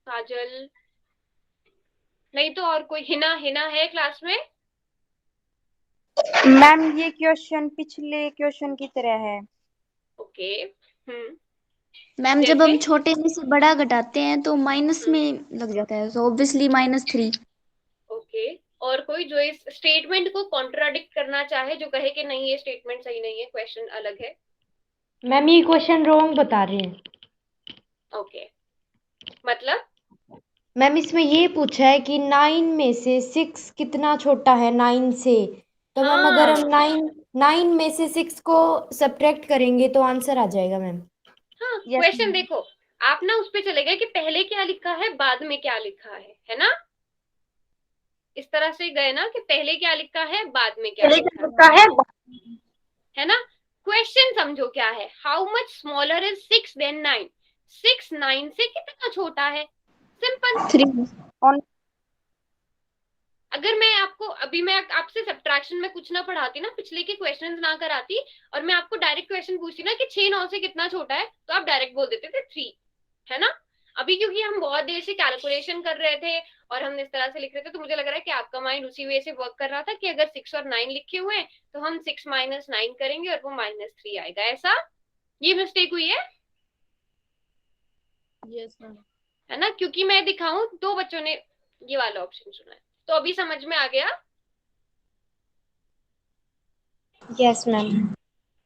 काजल नहीं तो और कोई? हिना, हिना है क्लास में? मैम ये क्वेश्चन पिछले क्वेश्चन की तरह है। ओके। मैम जब हम जैसे छोटे में से बड़ा घटाते हैं तो माइनस में लग जाता है, तो ऑब्वियसली -3। ओके, और कोई जो इस स्टेटमेंट को कॉन्ट्राडिक्ट करना चाहे, जो कहे कि नहीं ये स्टेटमेंट सही नहीं है, क्वेश्चन अलग है? मैम ये क्वेश्चन रॉन्ग बता रहे हैं। ओके, मतलब मैम इसमें ये पूछा है कि 9 में से 6 कितना छोटा है 9 से, तो मैम अगर हम हाँ 9 में से 6 को सब्ट्रैक्ट करेंगे तो आंसर आ जाएगा मैम। हाँ, Yes, क्वेश्चन ma'am. देखो, आप ना उस पे चले गए कि पहले क्या लिखा है बाद में क्या लिखा है ना। इस तरह से गए ना कि पहले क्या लिखा है बाद में क्या लिखा है ना। क्वेश्चन समझो क्या है, how much smaller is 6 than 9, 6 9 से कितना छोटा है, सिंपल। 3 अगर मैं आपको अभी मैं आपसे सब्ट्रैक्शन में कुछ ना पढ़ाती ना, पिछले के क्वेश्चंस ना कराती और मैं आपको डायरेक्ट क्वेश्चन पूछती ना कि 6 9 से कितना छोटा है, तो आप डायरेक्ट बोल देते थे 3, है ना। अभी क्योंकि हम बहुत देर से कैलकुलेशन कर रहे थे और हम इस तरह से लिख रहे थे, तो मुझे लग रहा है कि आपका माइंड उसी वे से वर्क कर रहा था कि अगर 6 और 9 लिखे हुए हैं तो हम 6 माइनस 9 करेंगे और वो -3 आएगा, ऐसा। ये मिस्टेक हुई है, यस मैम। है ना, क्योंकि मैं दिखाऊं 2 बच्चों ने ये वाला ऑप्शन चुना है। तो अभी समझ में आ गया, यस मैम।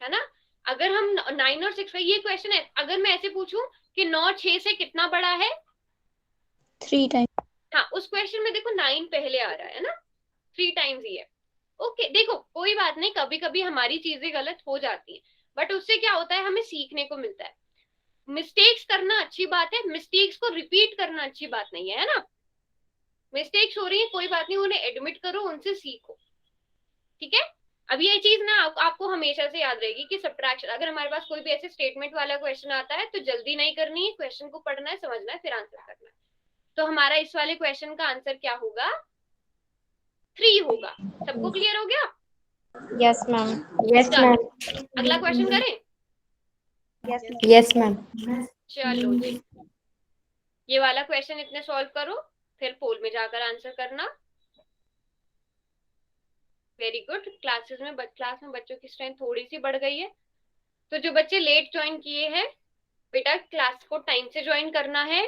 है ना। अगर हम 9 और 6 ये क्वेश्चन है, अगर मैं ऐसे पूछूं कि 9 6 से कितना बड़ा है, 3 टाइम। हाँ उस क्वेश्चन में देखो 9 पहले आ रहा है ना, 3 टाइम्स ही है। ओके देखो कोई बात नहीं, कभी कभी हमारी चीजें गलत हो जाती है, बट उससे क्या होता है, हमें सीखने को मिलता है। मिस्टेक्स करना अच्छी बात है, मिस्टेक्स को रिपीट करना अच्छी बात नहीं है ना। मिस्टेक्स हो रही है कोई बात नहीं, उन्हें एडमिट करो, उनसे सीखो, ठीक है। अब ये चीज ना आपको हमेशा से याद रहेगी कि सब्ट्रैक्शन, अगर हमारे पास कोई भी ऐसे स्टेटमेंट वाला क्वेश्चन आता है तो जल्दी नहीं करनी है, क्वेश्चन को पढ़ना है, समझना है, फिर आंसर करना है। तो हमारा इस वाले क्वेश्चन का आंसर क्या होगा, 3 होगा। सबको क्लियर हो गया? Yes ma'am. Yes ma'am. अगला क्वेश्चन करें? Yes ma'am. चलो जी, ये वाला क्वेश्चन इतने सॉल्व करो, फिर पोल में जाकर आंसर करना। Very good. क्लास में बच्चों की स्ट्रेंथ थोड़ी सी बढ़ गई है, तो जो बच्चे लेट ज्वाइन किए हैं बेटा क्लास को टाइम से ज्वाइन करना है।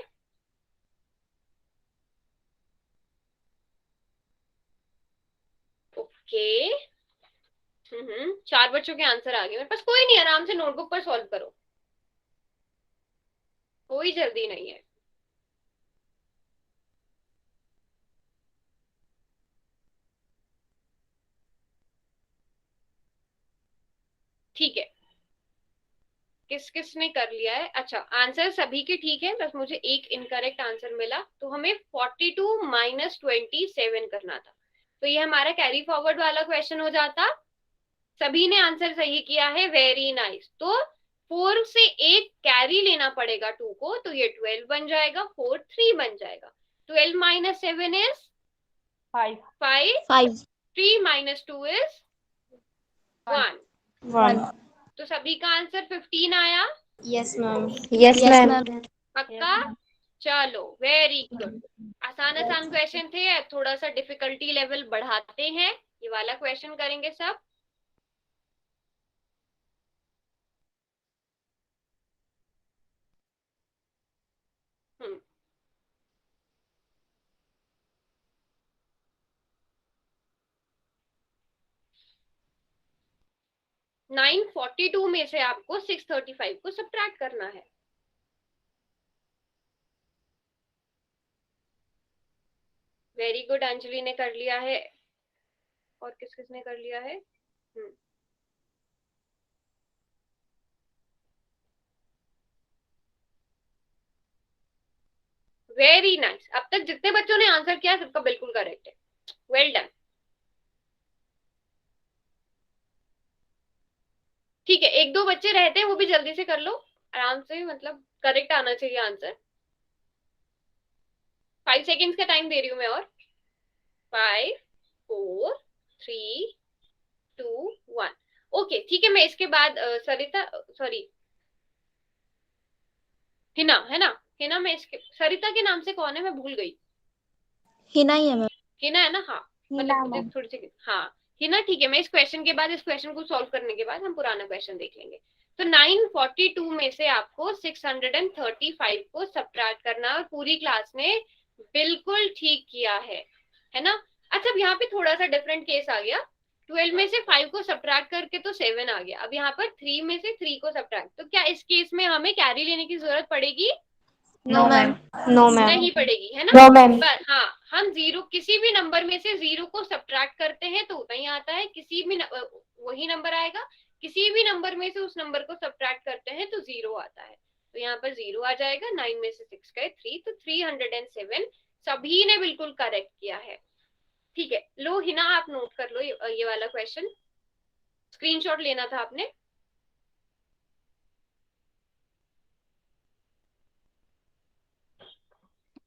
ओके 4 बच्चों के आंसर आ गए मेरे पास, कोई नहीं, आराम से नोटबुक पर सॉल्व करो, कोई जल्दी नहीं है। ठीक है, किस किस ने कर लिया है? अच्छा आंसर सभी के ठीक है, बस मुझे एक इनकरेक्ट आंसर मिला, तो हमें 42 माइनस 27 करना था, तो ये हमारा कैरी फॉरवर्ड वाला क्वेश्चन हो जाता। सभी ने आंसर सही किया है, वेरी नाइस। तो 4 से एक कैरी लेना पड़ेगा 2 को, तो ये 12 बन जाएगा, 4 3 बन जाएगा। 12 माइनस 7 इज 5, 3 माइनस 2 इज 1। 1। तो सभी का आंसर 15 आया, यस मैम। Yes ma'am. पक्का? चलो वेरी गुड। आसान आसान क्वेश्चन थे, अब थोड़ा सा डिफिकल्टी लेवल बढ़ाते हैं, ये वाला क्वेश्चन करेंगे सब। हम्म 942 में से आपको 635 को सब्ट्रैक्ट करना है। वेरी गुड, अंजलि ने कर लिया है, और किस किस ने कर लिया है? Very nice. अब तक जितने बच्चों ने आंसर किया सबका बिल्कुल करेक्ट है, वेल डन। ठीक है, एक दो बच्चे रहते हैं, वो भी जल्दी से कर लो, आराम से, मतलब करेक्ट आना चाहिए आंसर। 5 सेकेंड्स का टाइम दे रही हूँ मैं, और 5 4 3 2 1। ओके ठीक है, मैं इसके बाद सरिता, सॉरी हिना, है ना, हिना, मैं इसके सरिता के नाम से कौन है मैं भूल गई। हिना ही है मैम। हिना है ना, हाँ मतलब मुझे थोड़ी सी, हाँ हिना, ठीक है। मैं इस क्वेश्चन के बाद, इस क्वेश्चन को सॉल्व करने के बाद हम पुराना क्वेश्चन देख लेंगे। तो 942 में से आपको 635 को सब्ट्रैक्ट करना, और पूरी क्लास ने बिल्कुल ठीक किया है ना। अच्छा अब यहाँ पे थोड़ा सा डिफरेंट केस आ गया, 12 में से 5 को सब्ट्रैक्ट करके तो 7 आ गया, अब यहाँ पर 3 में से 3 को सब्ट्रैक्ट, तो क्या इस केस में हमें कैरी लेने की जरूरत पड़ेगी? No ma'am. No ma'am. नहीं पड़ेगी, है ना। No ma'am. पर हाँ, हम जीरो, किसी भी नंबर में से 0 को सब्ट्रैक्ट करते हैं तो उतना ही आता है, किसी भी वही नंबर आएगा, किसी भी नंबर में से उस नंबर को सब्ट्रैक्ट करते हैं तो 0 आता है, तो यहाँ पर 0 आ जाएगा। 9 में से 6 गए 3, तो 307 सभी ने बिल्कुल करेक्ट किया है। ठीक है, लो हिना आप नोट कर लो ये वाला क्वेश्चन, स्क्रीनशॉट लेना था आपने।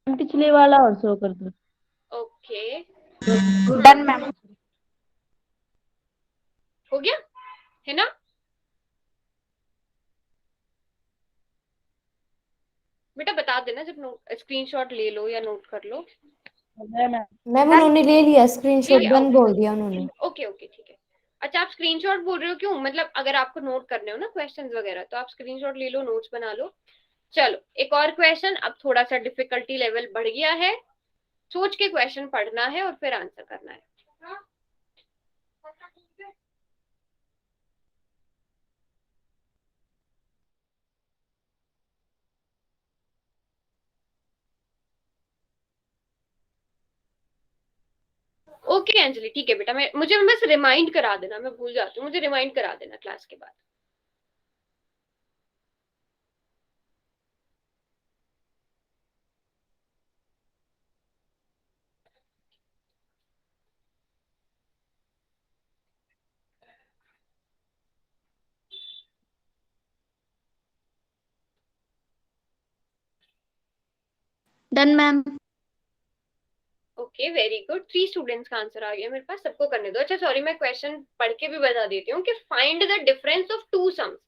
पिछले वाला और शो कर दो। Okay done ma'am. हो गया है ना? बेटा बता देना जब स्क्रीनशॉट ले लो या नोट कर लो। मैम उन्होंने ले लिया स्क्रीनशॉट, डन बोल दिया उन्होंने। ओके ओके ठीक है। अच्छा आप स्क्रीनशॉट बोल रहे हो क्यों? मतलब अगर आपको नोट करने हो ना क्वेश्चंस वगैरह तो आप स्क्रीनशॉट ले लो, नोट्स बना लो। चलो एक और क्वेश्चन, अब थोड़ा सा डिफिकल्टी लेवल बढ़ गया है, सोच के क्वेश्चन पढ़ना है और फिर आंसर करना है। ओके अंजलि ठीक है बेटा, मुझे बस रिमाइंड करा देना, मैं भूल जाती हूँ, मुझे रिमाइंड करा देना क्लास के बाद। Done ma'am. Okay very good, 3 students का आंसर आ गया मेरे पास, सबको करने दो। अच्छा सॉरी मैं क्वेश्चन पढ़ के भी बता देती हूँ कि find the difference of two sums.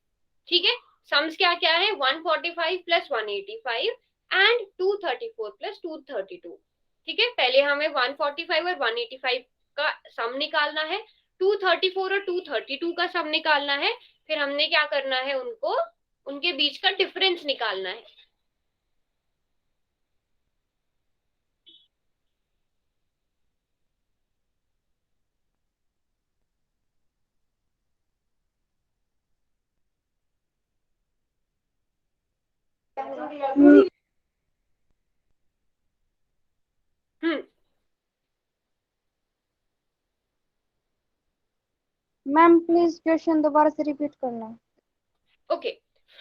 ठीक है, सम्स क्या क्या है, 145 प्लस 185 एंड 234 प्लस 232। ठीक है, पहले हमें 145 और 185 का सम निकालना है, 234 और 232 का सम निकालना है, फिर हमने क्या करना है, उनको उनके बीच का डिफरेंस निकालना है। मैम प्लीज क्वेश्चन दोबारा से रिपीट करना। Okay,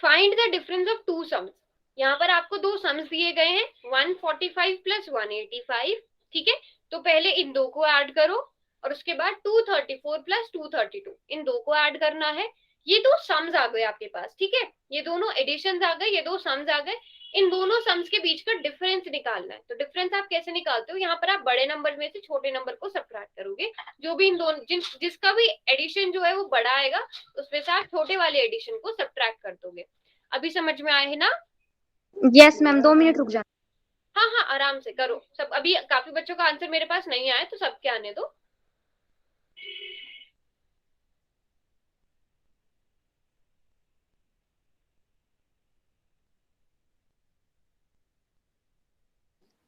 find the difference of two sums. यहाँ पर आपको दो सम्स दिए गए हैं, 145 प्लस 185। ठीक है, तो पहले इन दो को ऐड करो और उसके बाद 234 प्लस 232, इन दो को ऐड करना है। ये दो सम्स आ गए आपके पास। ठीक है, ये दोनों एडिशन आ गए, ये दो सम्स आ गए, इन दोनों सम्स के बीच का डिफरेंस निकालना है। तो डिफरेंस आप कैसे निकालते हो, यहाँ पर आप बड़े नंबर में से छोटे नंबर को सबट्रैक्ट करोगे, जो भी इन दोनों जिसका भी एडिशन जो है वो बड़ा आएगा उसमें से आप छोटे वाले एडिशन को सबट्रैक्ट कर दोगे। अभी समझ में आए है ना? यस मैम, 2 मिनट रुक जा। हाँ हाँ आराम से करो सब, अभी काफी बच्चों का आंसर मेरे पास नहीं आया तो सबके आने दो।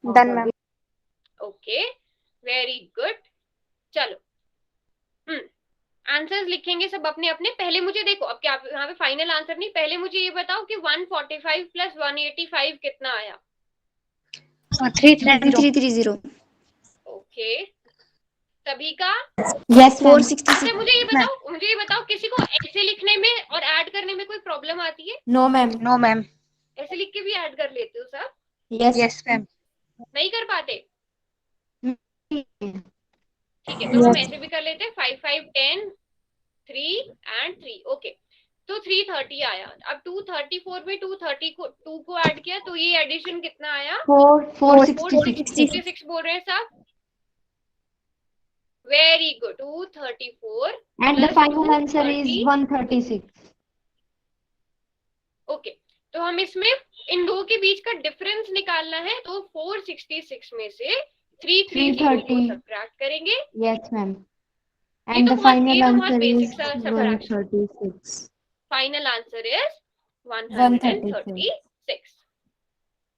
Done ma'am. Okay very good, चलो आंसर्स लिखेंगे सब अपने अपने। पहले मुझे देखो, अब क्या यहाँ पे फाइनल आंसर नहीं, पहले मुझे ये बताओ कि 145 प्लस 185 कितना आया? 330। ओके सभी का यस मैम। 466। अच्छा मुझे ये बताओ किसी को ऐसे लिखने में और ऐड करने में कोई प्रॉब्लम आती है? No ma'am. No ma'am. ऐसे लिख के भी ऐड कर लेते हो सब? Yes ma'am. नहीं कर पाते? ठीक है, तो हम ऐसे भी कर लेते हैं, 5 5 10 3 एंड 3। ओके, तो 330 आया। अब 234 में 2 को ऐड किया तो ये एडिशन कितना आया? 466 बोल रहे हैं सब? Very good, 234 and the final answer is 136। Okay, तो हम इसमें इन दो के बीच का डिफरेंस निकालना है, तो 466 में से 330 को सबट्रैक्ट करेंगे। Yes ma'am. And the final answer is subtraction. 136। Final answer is 136।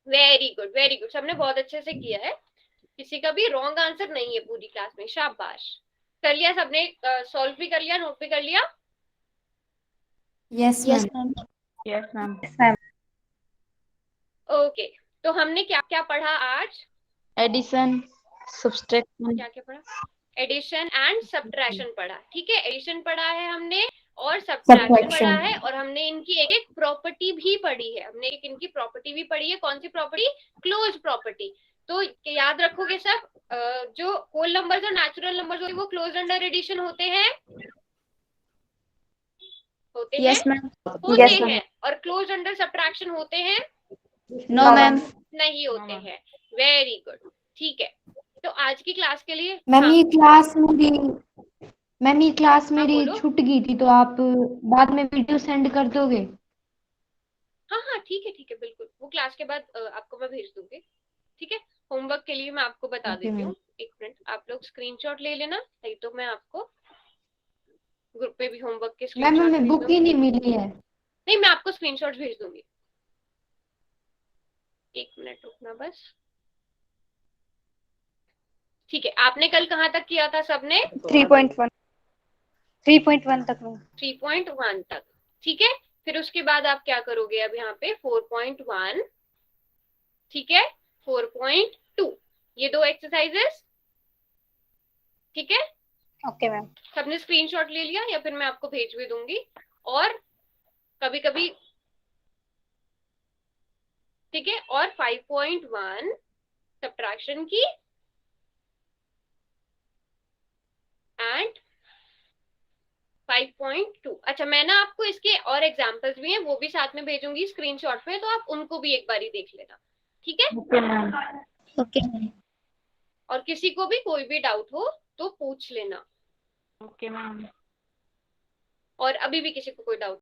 Very good very good, सबने बहुत अच्छे से किया है, किसी का भी रॉन्ग आंसर नहीं है पूरी क्लास में, शाबाश। कर लिया सबने, सॉल्व भी कर लिया, नोट भी कर लिया? Yes ma'am. Yes ma'am. Okay, तो हमने क्या क्या पढ़ा आज? Addition, subtraction. क्या क्या पढ़ा? एडिशन एंड सब्ट्रैक्शन पढ़ा। ठीक है, एडिशन पढ़ा है हमने और सब्ट्रैक्शन पढ़ा है, और हमने इनकी एक एक प्रॉपर्टी भी पढ़ी है। हमने एक इनकी प्रॉपर्टी भी पढ़ी है। कौन सी प्रॉपर्टी? Close property. तो याद रखोगे सब, जो होल नंबर्स और नेचुरल नंबर्स होते हैं वो क्लोज अंडर एडिशन होते हैं, होते हैं, यस मैम। होते Yes, ma'am. हैं, और क्लोज अंडर सब्ट्रैक्शन होते हैं, नो No, मैम। नहीं होते ma'am. हैं। वेरी गुड, ठीक है। तो आज की क्लास के लिए मैम हाँ, ये क्लास मेरी मैम ये क्लास हाँ, मेरी बोलो। छूट गई थी, तो आप बाद में वीडियो सेंड कर दोगे? हाँ हाँ ठीक है बिल्कुल, वो क्लास के बाद आपको मैं भेज दूंगी। ठीक है, होमवर्क के लिए मैं आपको बता ओके देती मैम। हूँ, एक मिनट आप लोग स्क्रीनशॉट ले लेना, नहीं तो मैं आपको ग्रुप पे भी होमवर्क के मैम स्क्रीनशॉट हमें भेज बुक ही दूंगी। नहीं मिली है। नहीं, मैं आपको स्क्रीनशॉट भेज दूंगी, एक मिनट रुकना बस। ठीक है, आपने कल कहाँ तक किया था सबने? 3.1 तक में। 3.1 तक, ठीक है। फिर उसके बाद आप क्या करोगे, अब यहाँ पे 4.1, ठीक है, 4.2, ये दो एक्सरसाइजेस, ठीक है। Okay ma'am. सबने स्क्रीनशॉट ले लिया या फिर मैं आपको भेज भी दूंगी, और कभी कभी, ठीक है, और 5.1 सब्ट्रैक्शन की एंड 5.2। अच्छा, मैं ना आपको इसके और एग्जांपल्स भी हैं, वो भी साथ में भेजूंगी स्क्रीनशॉट में, तो आप उनको भी एक बारी देख लेना, ठीक है। Okay, ma'am. ओके। और किसी को भी कोई भी डाउट हो तो पूछ लेना, Okay, ma'am. और अभी भी किसी को कोई डाउट